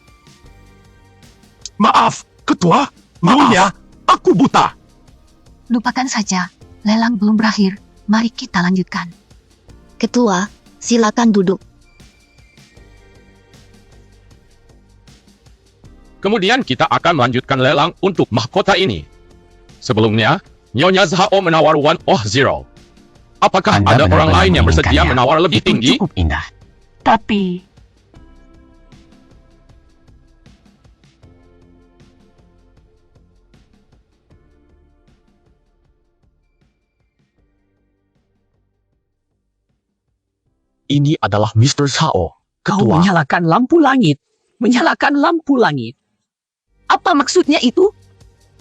Maaf, Ketua. Nyonya, aku buta. Lupakan saja. Lelang belum berakhir. Mari kita lanjutkan. Ketua, silakan duduk. Kemudian kita akan melanjutkan lelang untuk mahkota ini. Sebelumnya, Nyonya Zhao menawar 1 Zero. Apakah Anda ada orang benar-benar lain yang bersedia menginginkannya. menawar lebih Itu tinggi? cukup indah. Tapi Ini adalah Mr. Sao, kau Ketua. menyalakan lampu langit. Menyalakan lampu langit. Apa maksudnya itu?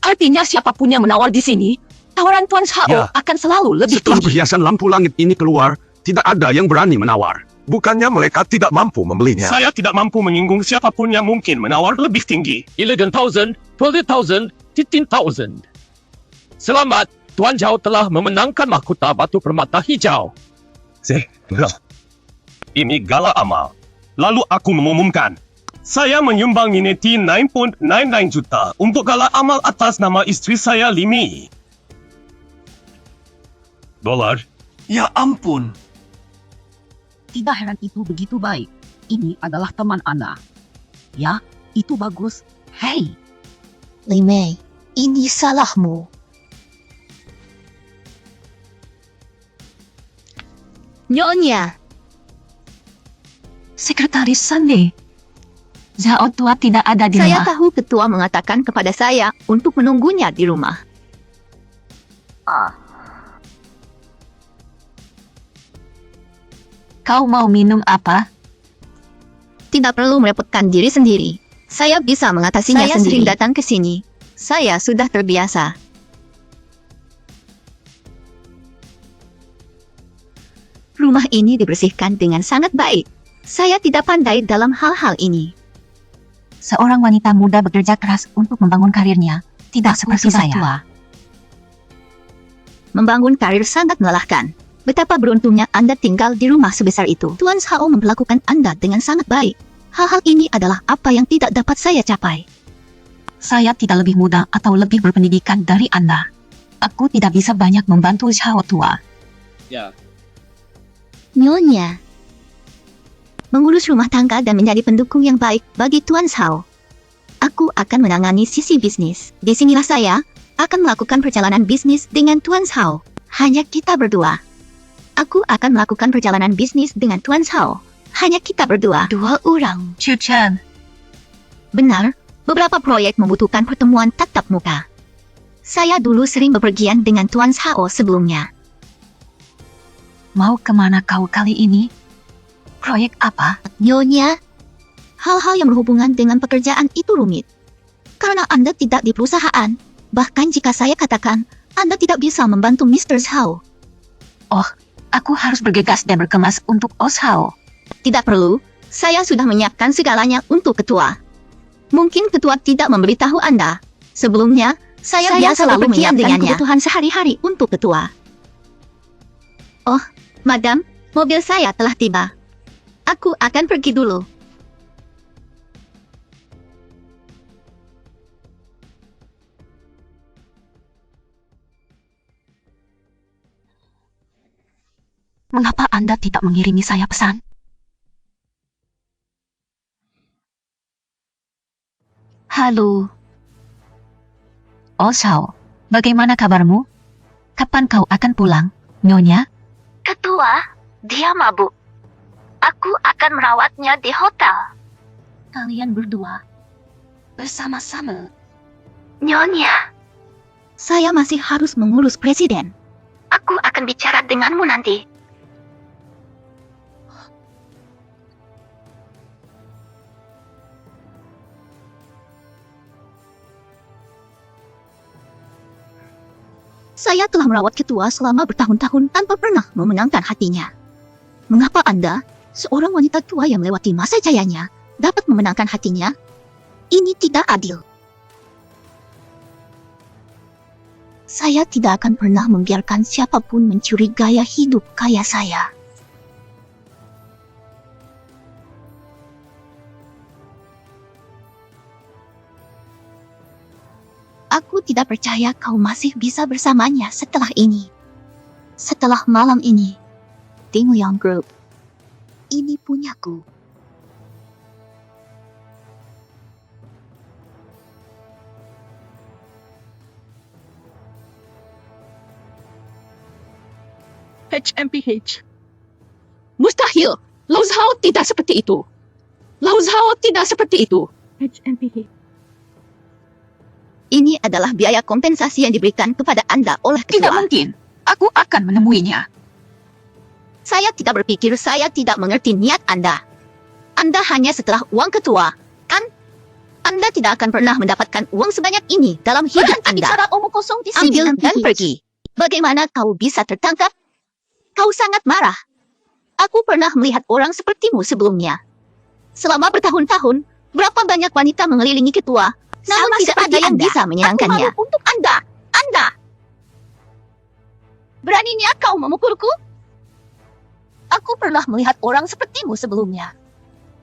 Artinya siapapun yang menawar di sini, tawaran Tuan Sao Ya. akan selalu lebih Setelah tinggi. perhiasan lampu langit ini keluar, tidak ada yang berani menawar. Bukannya mereka tidak mampu membelinya. Saya tidak mampu menyinggung siapapun yang mungkin menawar lebih tinggi. 11,000, 12,000, 15,000. Selamat, Tuan Zhao telah memenangkan mahkota batu permata hijau. Ini gala amal. Lalu aku mengumumkan. Saya menyumbang mineti 9.99 juta untuk gala amal atas nama istri saya Limi. Dolar. Ya ampun. Tidak heran itu begitu baik. Ini adalah teman Anda. Ya, itu bagus. Hei, Limei, ini salahmu. Nyonya, Sekretaris Sunday. Zhao tua tidak ada di saya rumah. tahu ketua mengatakan kepada saya untuk menunggunya di rumah. Kau mau minum apa? Tidak perlu merepotkan diri sendiri. Saya bisa mengatasinya Saya sendiri. sering Datang ke sini. Saya sudah terbiasa. Rumah ini dibersihkan dengan sangat baik. Saya tidak pandai dalam hal-hal ini. Seorang wanita muda bekerja keras untuk membangun karirnya. Tidak seperti saya. Membangun karir sangat melelahkan. Betapa beruntungnya Anda tinggal di rumah sebesar itu. Tuan Sao memperlakukan Anda dengan sangat baik. Hal-hal ini adalah apa yang tidak dapat saya capai. Saya tidak lebih muda atau lebih berpendidikan dari Anda. Aku tidak bisa banyak membantu Zhao tua. Nyonya, mengurus rumah tangga dan menjadi pendukung yang baik bagi Tuan Sao. Aku akan menangani sisi bisnis. Di sinilah saya akan melakukan perjalanan bisnis dengan Tuan Sao. Hanya kita berdua. Aku akan melakukan perjalanan bisnis dengan Tuan Sao. Hanya kita berdua. 2 orang. Chuchan, Benar, beberapa proyek membutuhkan pertemuan tatap muka. Saya dulu sering bepergian dengan Tuan Sao sebelumnya. mau kemana kau kali ini? Proyek apa? Nyonya, hal-hal yang berhubungan dengan pekerjaan itu rumit. Karena Anda tidak di perusahaan, bahkan jika saya katakan, Anda tidak bisa membantu Mr. Zhao. Aku harus bergegas dan berkemas untuk Zhao. Tidak perlu, saya sudah menyiapkan segalanya untuk ketua. Mungkin ketua tidak memberitahu Anda. Sebelumnya, saya biasa selalu menyiapkan kebutuhan sehari-hari untuk ketua. Oh, Madam, mobil saya telah tiba. Aku akan pergi dulu. Mengapa Anda tidak mengirimi saya pesan? Halo. Oh, Xiao. Bagaimana kabarmu? Kapan kau akan pulang, Nyonya? Ketua, dia mabuk. Aku akan merawatnya di hotel. Kalian berdua bersama-sama. Nyonya, saya masih harus mengurus presiden. Aku akan bicara denganmu nanti. Saya telah merawat ketua selama bertahun-tahun tanpa pernah memenangkan hatinya. Mengapa Anda, seorang wanita tua yang melewati masa jayanya, dapat memenangkan hatinya? Ini tidak adil. Saya tidak akan pernah membiarkan siapapun mencuri gaya hidup kaya saya. Aku tidak percaya kau masih bisa bersamanya setelah ini. Setelah malam ini. Ding Liang Group. Ini punyaku. HMPH. Mustahil. Lau Zhao tidak seperti itu. Lau Zhao tidak seperti itu. HMPH. Ini adalah biaya kompensasi yang diberikan kepada Anda oleh ketua. Tidak mungkin. Aku akan menemuinya. Saya tidak berpikir saya tidak mengerti niat Anda. Anda hanya setelah uang ketua, kan? Anda tidak akan pernah mendapatkan uang sebanyak ini dalam hidup Anda. Bicara omong kosong di sini. Ambil dan pergi. Bagaimana kau bisa tertangkap? Kau sangat marah. Aku pernah melihat orang sepertimu sebelumnya. Selama bertahun-tahun, berapa banyak wanita mengelilingi ketua, namun tidak ada yang bisa menyenangkannya. Aku malu untuk Anda. Anda! Beraninya kau memukulku? Aku pernah melihat orang sepertimu sebelumnya.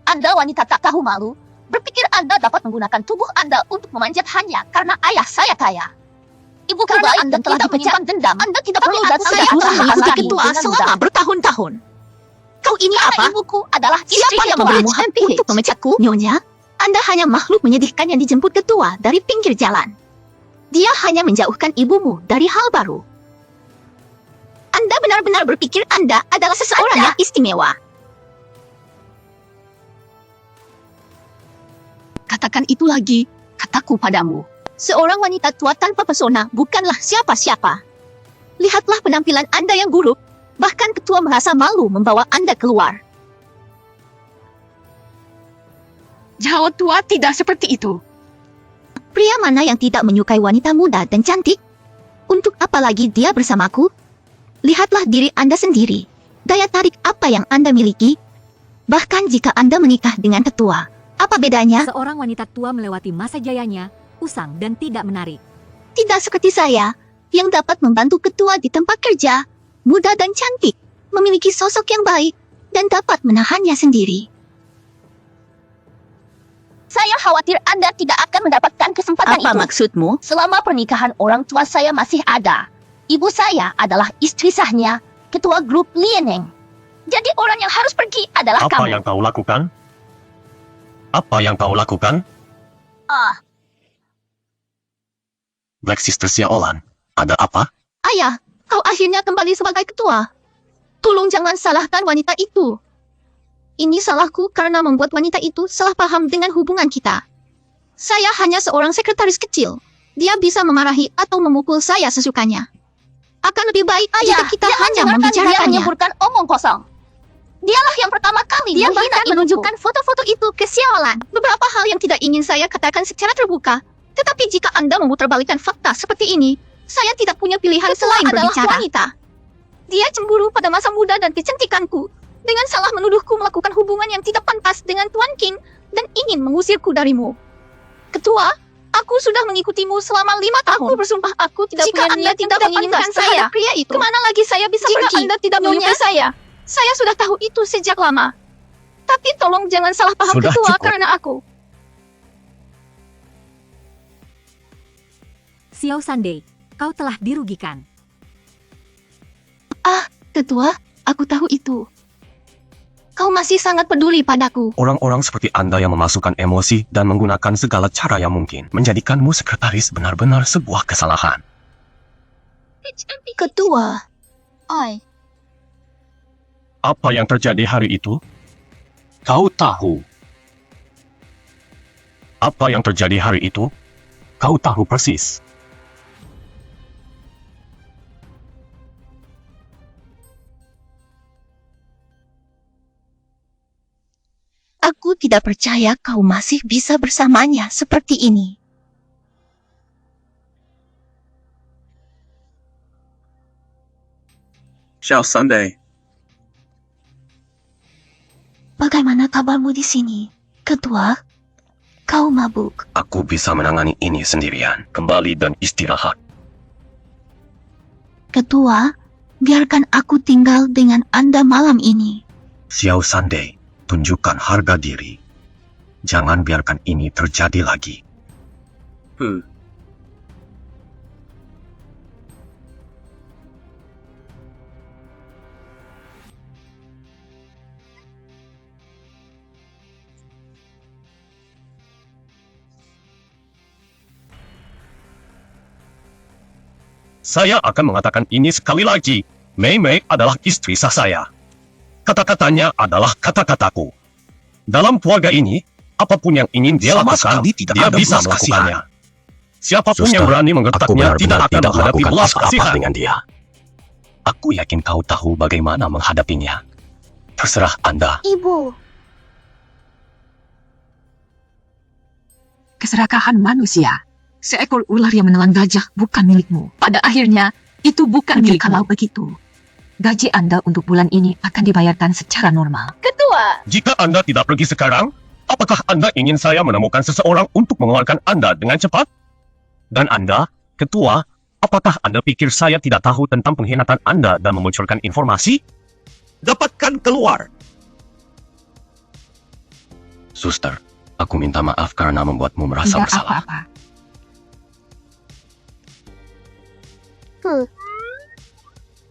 Anda wanita tak tahu malu, berpikir Anda dapat menggunakan tubuh Anda untuk memanjat hanya karena ayah saya kaya. Ibu karena Anda telah menyimpan dendam, Anda tidak perlu datang saya telah mengikuti ketua selama bertahun-tahun. Kau ini apa? Ibuku adalah istri yang memberimu hak untuk memecatku, Nyonya. Anda hanya makhluk menyedihkan yang dijemput ketua dari pinggir jalan. Dia hanya menjauhkan ibumu dari hal baru. Anda benar-benar berpikir Anda adalah seseorang yang istimewa. Katakan itu lagi, kataku padamu. Seorang wanita tua tanpa pesona bukanlah siapa-siapa. Lihatlah penampilan Anda yang buruk. Bahkan ketua merasa malu membawa Anda keluar. Zhao tua tidak seperti itu. Pria mana yang tidak menyukai wanita muda dan cantik? Untuk apa lagi dia bersamaku? Lihatlah diri Anda sendiri. Daya tarik apa yang Anda miliki? Bahkan jika Anda menikah dengan ketua, apa bedanya? Seorang wanita tua melewati masa jayanya, usang dan tidak menarik. Tidak seperti saya, yang dapat membantu ketua di tempat kerja, muda dan cantik, memiliki sosok yang baik, dan dapat menahannya sendiri. Saya khawatir Anda tidak akan mendapatkan kesempatan itu. Apa maksudmu? Selama pernikahan orang tua saya masih ada. Ibu saya adalah istri sahnya, ketua grup Lieneng. Jadi orang yang harus pergi adalah kamu. Apa yang kau lakukan? Apa yang kau lakukan? Black Sister Xiaolan, ada apa? Ayah, kau akhirnya kembali sebagai ketua. Tolong jangan salahkan wanita itu. Ini salahku karena membuat wanita itu salah paham dengan hubungan kita. Saya hanya seorang sekretaris kecil. Dia bisa memarahi atau memukul saya sesukanya. Akan lebih baik jika kita hanya membicarakannya. Dia menyebutkan omong kosong. Dialah yang pertama kali dia bahkan menunjukkan foto-foto itu ke Xiaolan. Beberapa hal yang tidak ingin saya katakan secara terbuka. Tetapi jika Anda memutarbalikkan fakta seperti ini, saya tidak punya pilihan selain berbicara. Wanita. Dia cemburu pada masa muda dan kecantikanku. Dengan salah menuduhku melakukan hubungan yang tidak pantas dengan Tuan King dan ingin mengusirku darimu. Ketua, aku sudah mengikutimu selama 5 tahun. Aku bersumpah aku tidak Jika punya Anda niat tidak menginginkan saya, terhadap pria itu. Kemana lagi saya bisa Jika pergi? Anda tidak menyukai saya sudah tahu itu sejak lama. Tapi tolong jangan salah paham Sudah Ketua cukup. karena aku. Xiao Sandai, kau telah dirugikan. Ketua, aku tahu itu. Kau masih sangat peduli padaku. Orang-orang seperti Anda yang memasukkan emosi dan menggunakan segala cara yang mungkin menjadikanmu sekretaris benar-benar sebuah kesalahan. Ketua. Oi. Apa yang terjadi hari itu? Kau tahu. Apa yang terjadi hari itu? Kau tahu persis. Aku tidak percaya kau masih bisa bersamanya seperti ini. Xiao Sunday. Bagaimana kabarmu di sini? Ketua, kau mabuk. Aku bisa menangani ini sendirian. Kembali dan istirahat. Ketua, biarkan aku tinggal dengan Anda malam ini. Xiao Sunday, tunjukkan harga diri. Jangan biarkan ini terjadi lagi. Saya akan mengatakan ini sekali lagi. Mei Mei adalah istri sah saya. Kata-katanya adalah kata-kataku. Dalam keluarga ini, apapun yang ingin dia Sama lakukan, sekali tidak dia ada bisa belas melakukannya. Siapapun Suster, yang berani aku menggertaknya benar-benar tidak akan tidak menghadapi melakukan belas apa-apa kasihan dengan dia. Aku yakin kau tahu bagaimana menghadapinya. Terserah Anda. Ibu, Keserakahan manusia. Seekor ular yang menelan gajah bukan milikmu. Pada akhirnya, itu bukan milik. Kalau begitu, gaji Anda untuk bulan ini akan dibayarkan secara normal. Ketua. Jika Anda tidak pergi sekarang, apakah Anda ingin saya menemukan seseorang untuk mengeluarkan Anda dengan cepat? Dan Anda, Ketua, apakah Anda pikir saya tidak tahu tentang pengkhianatan Anda dan memunculkan informasi? Dapatkan keluar. Suster, aku minta maaf karena membuatmu merasa Tidak bersalah. apa-apa.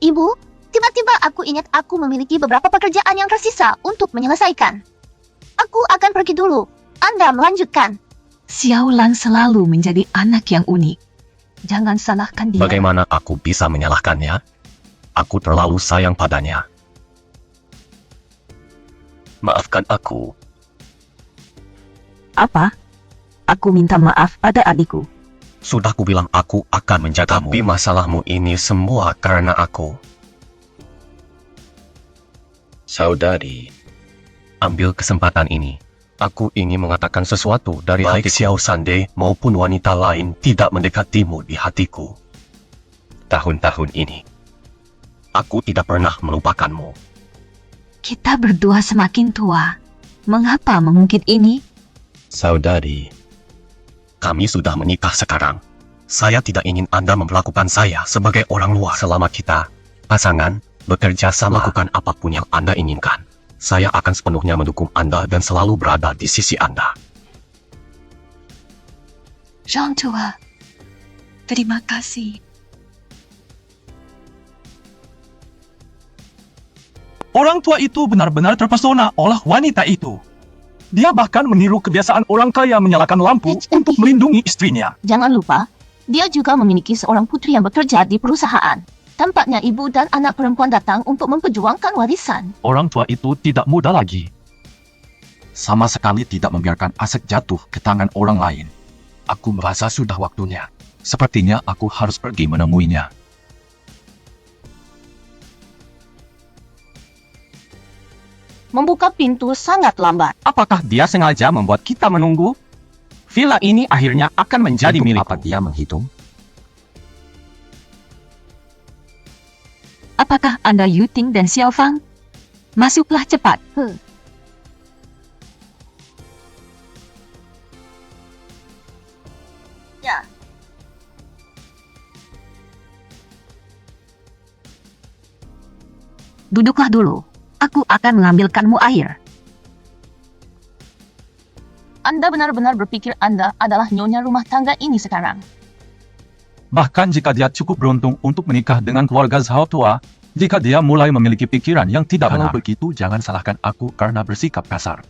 Ibu, tiba-tiba aku ingat aku memiliki beberapa pekerjaan yang tersisa untuk menyelesaikan. Aku akan pergi dulu. Anda melanjutkan. Xiao Lan selalu menjadi anak yang unik. Jangan salahkan dia. Bagaimana aku bisa menyalahkannya? Aku terlalu sayang padanya. Maafkan aku. Apa? Aku minta maaf pada adikku. Sudah kubilang aku akan menjagamu. Tapi masalahmu ini semua karena aku. Saudari, ambil kesempatan ini. Aku ingin mengatakan sesuatu dari baik Xiao Sandai maupun wanita lain tidak mendekatimu di hatiku. Tahun-tahun ini, aku tidak pernah melupakanmu. Kita berdua semakin tua. Mengapa mengungkit ini? Saudari, kami sudah menikah sekarang. Saya tidak ingin Anda memperlakukan saya sebagai orang luar. Selama kita, pasangan, bekerja sama lakukan apapun yang Anda inginkan. Saya akan sepenuhnya mendukung Anda dan selalu berada di sisi Anda. Zhang tua, terima kasih. Orang tua itu benar-benar terpesona oleh wanita itu. Dia bahkan meniru kebiasaan orang kaya menyalakan lampu untuk melindungi istrinya. Jangan lupa, dia juga memiliki seorang putri yang bekerja di perusahaan. Tampaknya ibu dan anak perempuan datang untuk memperjuangkan warisan. Orang tua itu tidak muda lagi. Sama sekali tidak membiarkan aset jatuh ke tangan orang lain. Aku merasa sudah waktunya. Sepertinya aku harus pergi menemuinya. Membuka pintu sangat lambat. Apakah dia sengaja membuat kita menunggu? Villa ini akhirnya akan menjadi milikku. Apa dia menghitung? Apakah Anda Yuting dan Xiao Fang? Masuklah cepat. Duduklah dulu. Aku akan mengambilkanmu air. Anda benar-benar berpikir Anda adalah nyonya rumah tangga ini sekarang. Bahkan jika dia cukup beruntung untuk menikah dengan keluarga Zhao tua, jika dia mulai memiliki pikiran yang tidak benar. Kalau begitu, jangan salahkan aku karena bersikap kasar.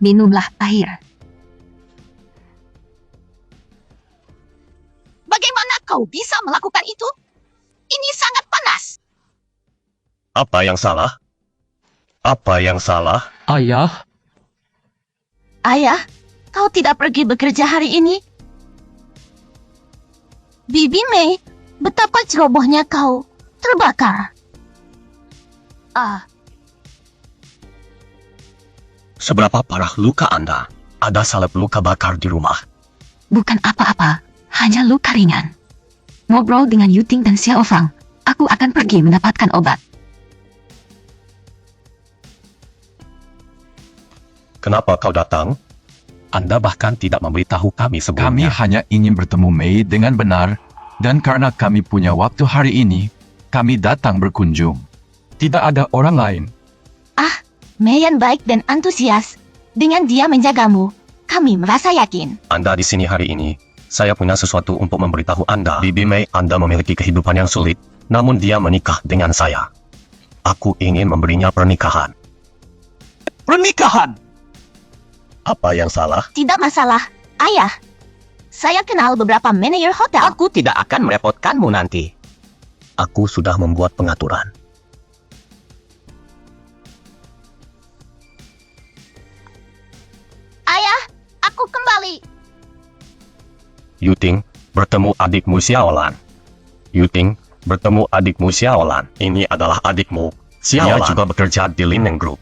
Minumlah air. Bagaimana kau bisa melakukan itu? Ini sangat panas. Apa yang salah? Apa yang salah? Ayah, Ayah, kau tidak pergi bekerja hari ini? Bibi Mei, betapa cerobohnya kau. Terbakar. Seberapa parah luka Anda? Ada salep luka bakar di rumah. Bukan apa-apa, hanya luka ringan. Ngobrol dengan Yuting dan Xiao Fang, aku akan pergi mendapatkan obat. Kenapa kau datang? Anda bahkan tidak memberitahu kami kami sebelumnya. hanya ingin bertemu Mei dengan benar, dan karena kami punya waktu hari ini, kami datang berkunjung. Tidak ada orang lain. Mei yang baik dan antusias. Dengan dia menjagamu, kami merasa yakin. Anda di sini hari ini. Saya punya sesuatu untuk memberitahu Anda. Bibi Mei, Anda memiliki kehidupan yang sulit, namun dia menikah dengan saya. Aku ingin memberinya pernikahan. Pernikahan! Apa yang salah? Tidak masalah, Ayah. Saya kenal beberapa manajer hotel. Aku tidak akan merepotkanmu nanti. Aku sudah membuat pengaturan. Ayah, aku kembali. Yuting, bertemu adikmu Xiaolan. Yuting, bertemu adikmu Xiaolan. Ini adalah adikmu. Dia juga bekerja di Lineng Group.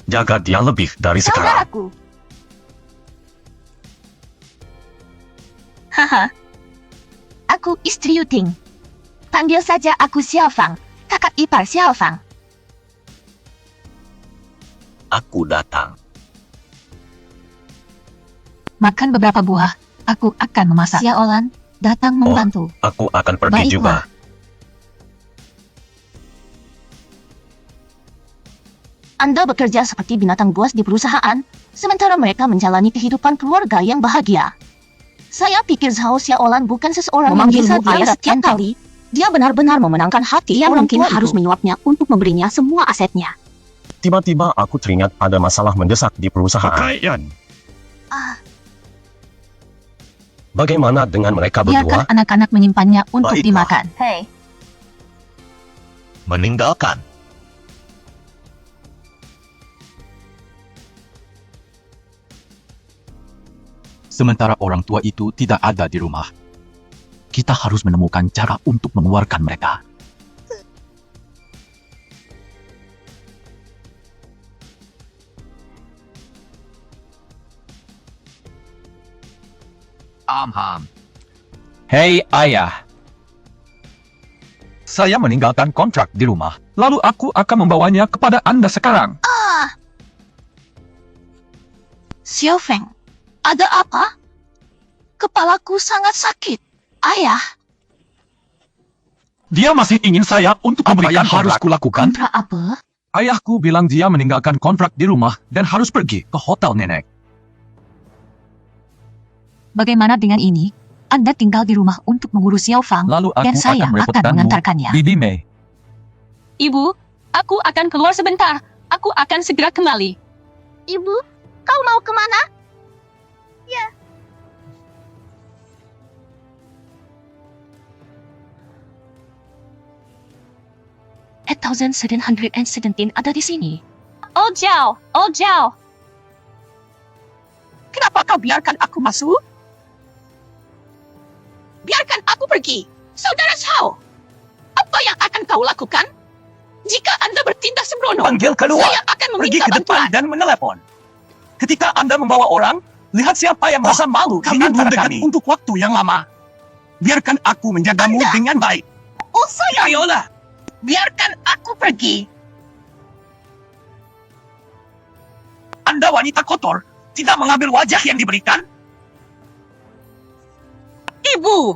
Jaga dia lebih dari sekarang. Saudaraku. Haha. Aku istri Yuting. Panggil saja aku Xiao Fang, kakak ipar Xiao Fang. Aku datang. Makan beberapa buah, aku akan memasak. Xiaolan, datang membantu. Aku akan pergi juga. Anda bekerja seperti binatang buas di perusahaan, sementara mereka menjalani kehidupan keluarga yang bahagia. Saya pikir Zhao Xiaolan bukan seseorang yang bisa dibayar setiap kali. Dia benar-benar memenangkan hati orang tua harus menyuapnya untuk memberinya semua asetnya. Tiba-tiba aku teringat ada masalah mendesak di perusahaan. Pakaian! Bagaimana dengan mereka Biarkan berdua? anak-anak menyimpannya untuk Baiklah. dimakan. Hei, Meninggalkan. Sementara orang tua itu tidak ada di rumah. Kita harus menemukan cara untuk mengeluarkan mereka. Hei ayah. Saya meninggalkan kontrak di rumah. Lalu aku akan membawanya kepada Anda sekarang. Xiao Feng, ada apa? Kepalaku sangat sakit. Ayah, Dia masih ingin saya untuk memberikan harus kulakukan. Kontra apa? Ayahku bilang dia meninggalkan kontrak di rumah dan harus pergi ke hotel nenek. Bagaimana dengan ini? Anda tinggal di rumah untuk mengurus Xiao Fang, Lalu aku dan saya akan akan merepotkanmu, mengantarkannya. Bibi Mei. Ibu, aku akan keluar sebentar. Aku akan segera kembali. Ibu, kau mau kemana? 8717 ada di sini. Oh Zhao. Kenapa kau biarkan aku masuk? Biarkan aku pergi. Saudara Zhao, apa yang akan kau lakukan? Jika Anda bertindak sembrono, Panggil keluar. saya akan Pergi meminta ke depan bantuan. dan menelepon. Ketika Anda membawa orang, lihat siapa yang merasa malu di Kami belum antara dekat kami. untuk waktu yang lama. Biarkan aku menjagamu Anda. dengan baik. Oh sayang, Ayolah, biarkan aku pergi. Anda wanita kotor, tidak mengambil wajah yang diberikan. Ibu, itu!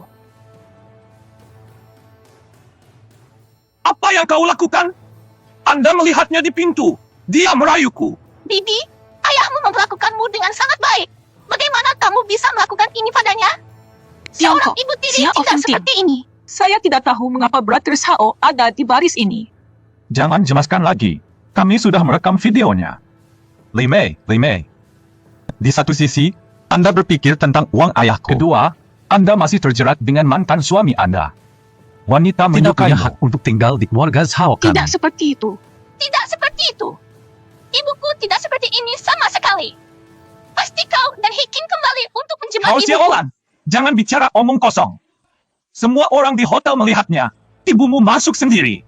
Apa yang kau lakukan? Anda melihatnya di pintu. Dia merayuku. Bibi, ayahmu memperlakukanmu dengan sangat baik. Bagaimana kamu bisa melakukan ini padanya? Seorang Tiongkok, ibu tiri Xia tidak Offensive. seperti ini. Saya tidak tahu mengapa Brothers Hao ada di baris ini. Jangan cemaskan lagi. Kami sudah merekam videonya. Li Mei. Di satu sisi, Anda berpikir tentang uang ayahku. Kedua, Anda masih terjerat dengan mantan suami Anda. Wanita Tidak punya menyukaimu. hak untuk tinggal di keluarga Zhao kami. Tidak seperti itu. Tidak seperti itu. Ibuku tidak seperti ini sama sekali. Pasti kau dan Hikin kembali untuk menjebak Kau ibuku. Xiaolan, jangan bicara omong kosong. Semua orang di hotel melihatnya. Ibumu masuk sendiri.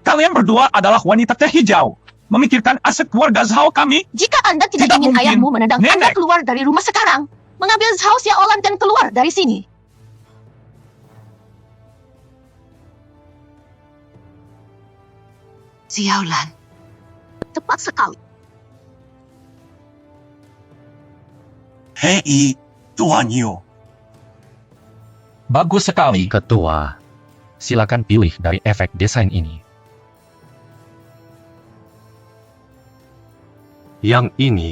Kalian berdua adalah wanita teh hijau. Memikirkan aset keluarga Zhao kami. Jika Anda tidak, Tidak ingin mungkin. ayahmu menendang Anda Nenek. keluar dari rumah sekarang, mengambil Zhao Xiaolan dan keluar dari sini. Xiaolan, Tepat sekali. Hei, Tuan Yu. Bagus sekali. Ketua, silakan pilih dari efek desain ini. Yang ini.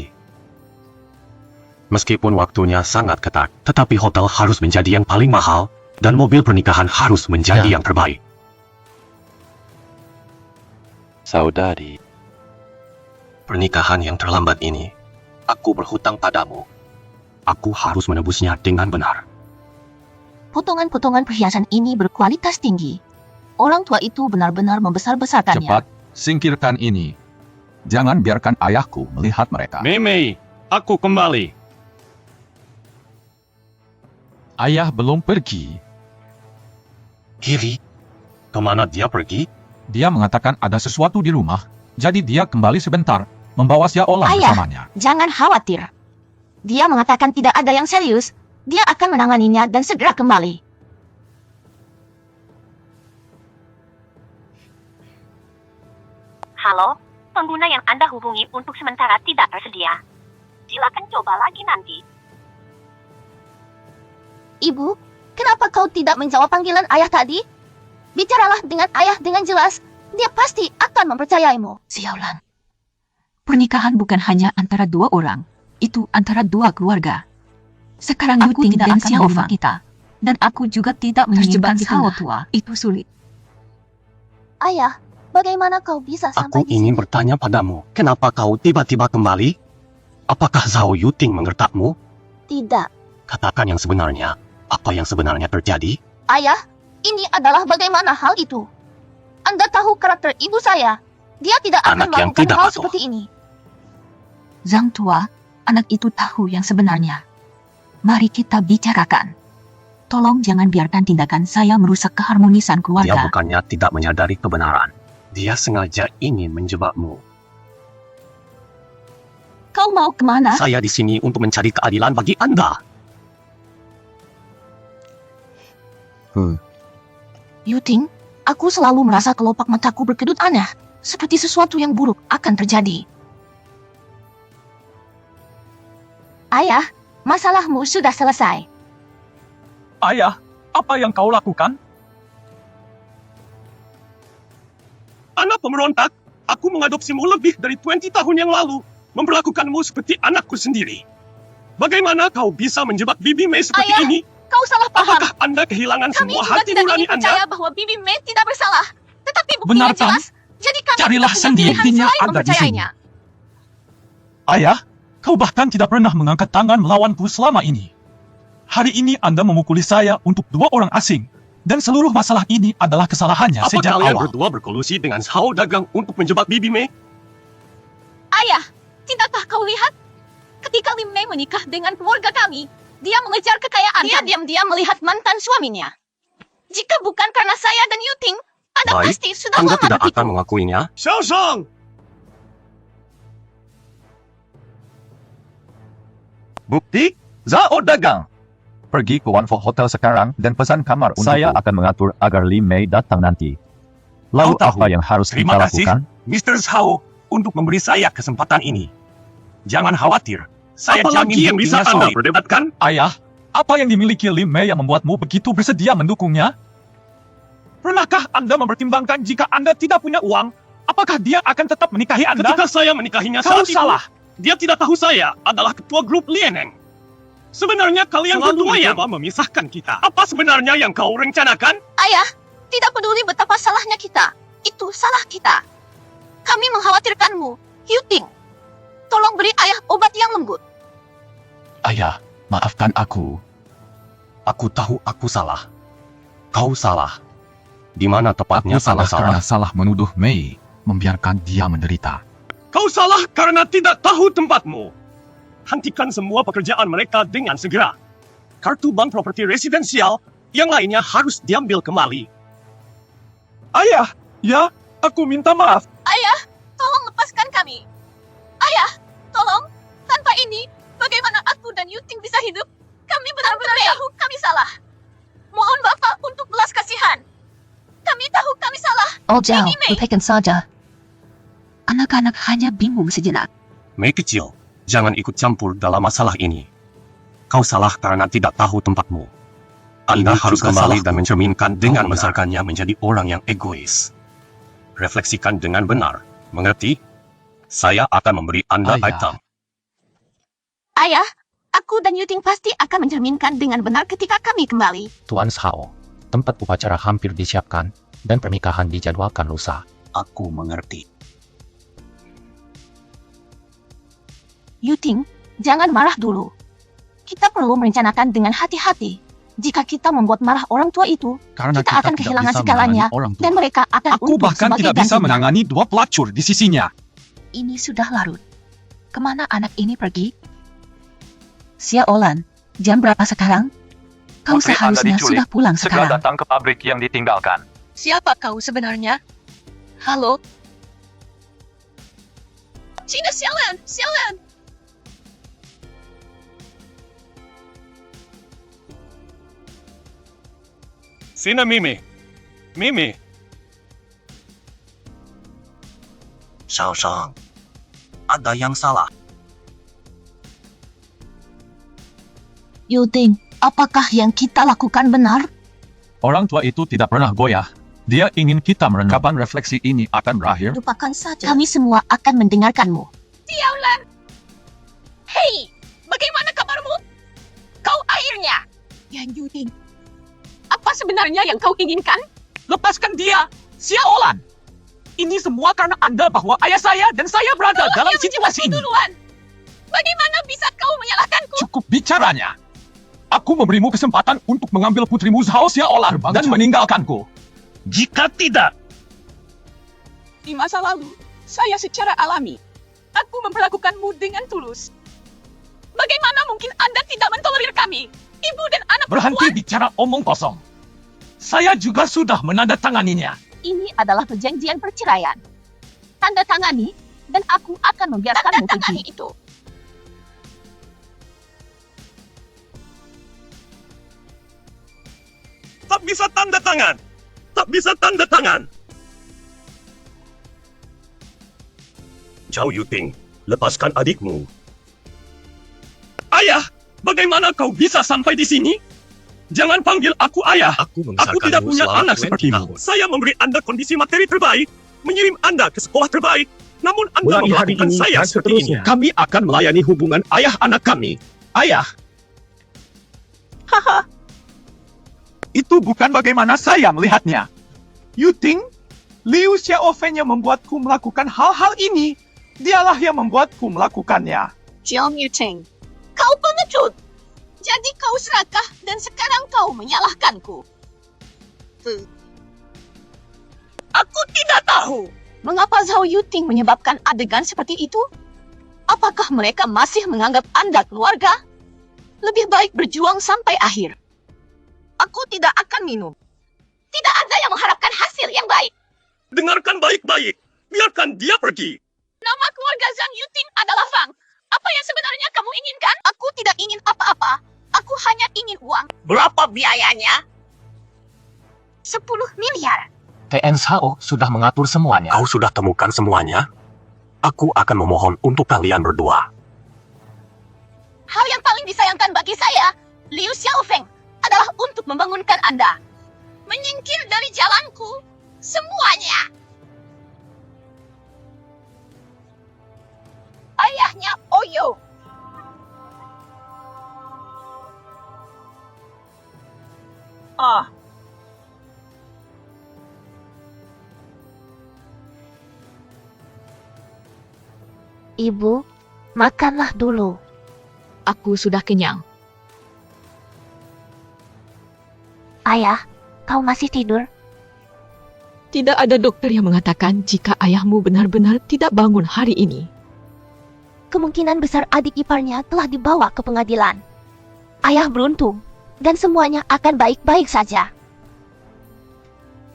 Meskipun waktunya sangat ketat, tetapi hotel harus menjadi yang paling mahal, dan mobil pernikahan harus menjadi Ya. yang terbaik. Saudari. Pernikahan yang terlambat ini, aku berhutang padamu. Aku harus menebusnya dengan benar. Potongan-potongan perhiasan ini berkualitas tinggi. Orang tua itu benar-benar membesar-besarkannya. Cepat, singkirkan ini. Jangan biarkan ayahku melihat mereka. Mei, aku kembali. Ayah belum pergi. Kiri, kemana dia pergi? Dia mengatakan ada sesuatu di rumah, jadi dia kembali sebentar, membawa Xiaolan Ayah. bersamanya. Jangan khawatir. Dia mengatakan tidak ada yang serius. Dia akan menanganinya dan segera kembali. Halo, pengguna yang Anda hubungi untuk sementara tidak tersedia. Silakan coba lagi nanti. Ibu, kenapa kau tidak menjawab panggilan ayah tadi? Bicaralah dengan ayah dengan jelas. Dia pasti akan mempercayaimu. Xiaolan. Pernikahan bukan hanya antara dua orang, itu antara dua keluarga. Sekarang aku tidak dan Xiaofa kita, dan aku juga tidak menginginkan Xiao tua. Itu sulit. Ayah, bagaimana kau bisa sampai Aku di ingin sini? bertanya padamu, kenapa kau tiba-tiba kembali? Apakah Zhao Yuting mengertakmu? Tidak. Katakan yang sebenarnya. Apa yang sebenarnya terjadi? Ayah, ini adalah bagaimana hal itu. Anda tahu karakter ibu saya. Dia tidak akan Anak yang melakukan tidak hal patuh. seperti ini. Zhang tua, anak itu tahu yang sebenarnya. Mari kita bicarakan. Tolong jangan biarkan tindakan saya merusak keharmonisan Dia keluarga. bukannya tidak menyadari kebenaran. Dia sengaja ingin menjebakmu. Kau mau kemana? Saya di sini untuk mencari keadilan bagi Anda. Yuting, aku selalu merasa kelopak mataku berkedut aneh. Seperti sesuatu yang buruk akan terjadi. Ayah, masalahmu sudah selesai. Ayah, apa yang kau lakukan? Anak pemberontak, aku mengadopsimu lebih dari 20 tahun yang lalu, memperlakukanmu seperti anakku sendiri. Bagaimana kau bisa menjebak Bibi Mei seperti Ayah, ini? Kau salah paham. Apakah Anda kehilangan Kami semua juga hati tidak nurani ingin Anda? percaya bahwa Bibi Mei tidak bersalah. Tetapi buktinya Benar, kan? jelas. Jadi kami Carilah tidak punya sendiri. pilihan Buktinya selain ada di mempercayainya. Ayah, kau bahkan tidak pernah mengangkat tangan melawanku selama ini. Hari ini Anda memukuli saya untuk dua orang asing. Dan seluruh masalah ini adalah kesalahannya Apa sejak kalian awal. berdua berkolusi dengan Zhao Dagang untuk menjebak Bibi Mei? Ayah, tidakkah kau lihat? Ketika Lim Mei menikah dengan keluarga kami, dia mengejar kekayaan. Dia diam-diam melihat mantan suaminya. Jika bukan karena saya dan Yuting, Anda Baik, pasti sudah Anda lama tidak tertipu. akan mengakuinya. Xiao Shang! Bukti? Zhao Dagang. Pergi ke Wanfo Hotel sekarang dan pesan kamar untukku. Saya akan mengatur agar Li Mei datang nanti. Lalu Kau tahu, apa yang harus terima kita kasih. lakukan? Mr. Zhao untuk memberi saya kesempatan ini. Jangan khawatir, saya Apalagi jamin yang bisa bisa Anda solid. perdebatkan. Ayah, Apa yang dimiliki Lim Mei yang membuatmu begitu bersedia mendukungnya? Pernahkah Anda mempertimbangkan jika Anda tidak punya uang, apakah dia akan tetap menikahi Anda? Ketika saya menikahinya Kau saat salah. itu, dia tidak tahu saya adalah ketua grup Lieneng. Sebenarnya kalian berdua yang memisahkan kita. Apa sebenarnya yang kau rencanakan? Ayah, tidak peduli betapa salahnya kita. Itu salah kita. Kami mengkhawatirkanmu. Yuting, tolong beri ayah obat yang lembut. Ayah, maafkan aku. Aku tahu aku salah. Kau salah. Di mana tepatnya Aku salah karena salah-salah? salah menuduh Mei, membiarkan dia menderita. Kau salah karena tidak tahu tempatmu. Hentikan semua pekerjaan mereka dengan segera. Kartu bank properti residensial yang lainnya harus diambil kembali. Ayah, ya, aku minta maaf. Ayah, tolong lepaskan kami. Ayah, tolong. Tanpa ini, bagaimana aku dan Yuting bisa hidup? Kami benar-benar tahu kami salah. Mohon Bapak untuk belas kasihan. Kami tahu kami salah. Oh jauh, Ini Mei. lupakan saja. Anak-anak hanya bingung sejenak. Mei kecil, jangan ikut campur dalam masalah ini. Kau salah karena tidak tahu tempatmu. Anda Ini harus juga kembali salahku. dan mencerminkan dengan benar. membesarkannya menjadi orang yang egois. Refleksikan dengan benar. Mengerti? Saya akan memberi Anda Ayah. item. Ayah, aku dan Yuting pasti akan mencerminkan dengan benar ketika kami kembali. Tuan Sao, tempat upacara hampir disiapkan dan pernikahan dijadwalkan lusa. Aku mengerti. Yuting, jangan marah dulu. Kita perlu merencanakan dengan hati-hati. Jika kita membuat marah orang tua itu, Karena kita akan tidak kehilangan bisa segalanya, menangani orang tua. dan mereka akan Aku untung bahkan sebagai tidak bisa gantinya. menangani 2 pelacur di sisinya. Ini sudah larut. Kemana anak ini pergi? Xia Olan, jam berapa sekarang? Kau Putri Anda seharusnya diculik. sudah pulang Segera sekarang. datang ke pabrik yang ditinggalkan. Siapa kau sebenarnya? Halo? Cina Xiaolan, Xiaolan. Sini Mimi. Mimi. Shao-Shang, ada yang salah. Yuting, apakah yang kita lakukan benar? Orang tua itu tidak pernah goyah. Dia ingin kita merenung kapan refleksi ini akan berakhir. Lupakan saja. Kami semua akan mendengarkanmu. Xiaolan. Hei, bagaimana kabarmu? Kau akhirnya. Yan Yuting, apa sebenarnya yang kau inginkan? Lepaskan dia, Xiaolan. Ini semua karena Anda bahwa ayah saya dan saya berada dalam situasi ini. Duluan. Bagaimana bisa kau menyalahkanku? Cukup bicaranya. Aku memberimu kesempatan untuk mengambil putrimu Zhao Xiaolan dan meninggalkanku. Jika tidak, Di masa lalu, saya secara alami, aku memperlakukanmu dengan tulus. Bagaimana mungkin Anda tidak mentolerir kami? Ibu dan anak Berhenti perempuan? bicara omong kosong. Saya juga sudah menandatanganinya. Ini adalah perjanjian perceraian. Tanda tangani, dan aku akan membiarkanmu Tanda tangani pergi. itu. tak bisa tanda tangan. Tak bisa tanda tangan. Zhao Yuting, lepaskan adikmu. Ayah, bagaimana kau bisa sampai di sini? Jangan panggil aku ayah. Aku Aku tidak punya anak sepertimu. Saya memberi Anda kondisi materi terbaik, mengirim Anda ke sekolah terbaik. Namun Anda Mulai hari memperlakukan ini saya dan seperti ini. seterusnya. Kami akan melayani hubungan ayah anak kami. Ayah, Haha, Itu bukan bagaimana saya melihatnya. Yuting, Liu Xiaofeng yang membuatku melakukan hal-hal ini. Dialah yang membuatku melakukannya. Jiang Yuting. Kau pengecut. Jadi kau serakah dan sekarang kau menyalahkanku. Aku tidak tahu. Mengapa Zhao Yuting menyebabkan adegan seperti itu? Apakah mereka masih menganggap Anda keluarga? Lebih baik berjuang sampai akhir. Aku tidak akan minum. Tidak ada yang mengharapkan hasil yang baik. dengarkan baik-baik. Biarkan dia pergi. Nama keluarga Zhang Yuting adalah Fang. Apa yang sebenarnya kamu inginkan? Aku tidak ingin apa-apa. Aku hanya ingin uang. Berapa biayanya? 10 miliar. TN Sao sudah mengatur semuanya. Kau sudah temukan semuanya? Aku akan memohon untuk kalian berdua. Hal yang paling disayangkan bagi saya, Liu Xiaofeng adalah untuk membangunkan Anda. Menyingkir dari jalanku, semuanya. Ayahnya Oyo. Ah, Ibu, makanlah dulu. Aku sudah kenyang. Ayah, kau masih tidur? Tidak ada dokter yang mengatakan jika ayahmu benar-benar tidak bangun hari ini. Kemungkinan besar adik iparnya telah dibawa ke pengadilan. Ayah beruntung, dan semuanya akan baik-baik saja.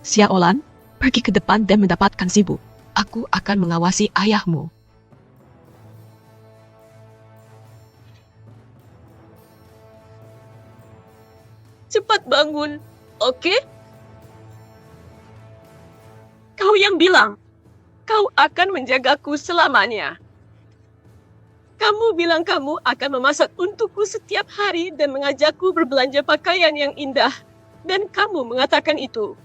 Xiaolan, pergi ke depan dan mendapatkan sibuk. Aku akan mengawasi ayahmu. Cepat bangun, oke? Kau yang bilang, kau akan menjagaku selamanya. Kamu bilang kamu akan memasak untukku setiap hari dan mengajakku berbelanja pakaian yang indah. Dan kamu mengatakan itu.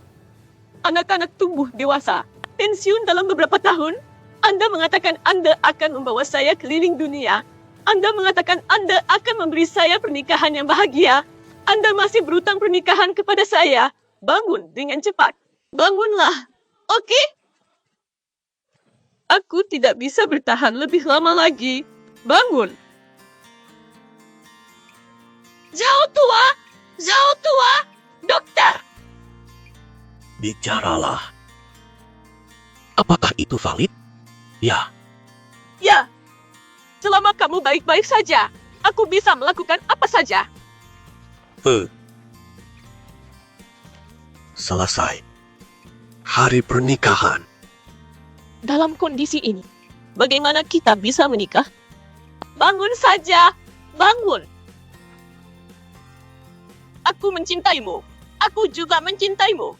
Anak-anak tumbuh dewasa, pensiun dalam beberapa tahun. Anda mengatakan Anda akan membawa saya keliling dunia. Anda mengatakan Anda akan memberi saya pernikahan yang bahagia. Anda masih berutang pernikahan kepada saya. Bangun dengan cepat. Bangunlah. Oke? Aku tidak bisa bertahan lebih lama lagi. Bangun. Zhao tua! Zhao tua! Dokter! Bicaralah. Apakah itu valid? Ya. Ya. Selama kamu baik-baik saja, aku bisa melakukan apa saja. Selesai. Hari pernikahan. Dalam kondisi ini, bagaimana kita bisa menikah? Bangun saja, bangun. Aku mencintaimu. Aku juga mencintaimu.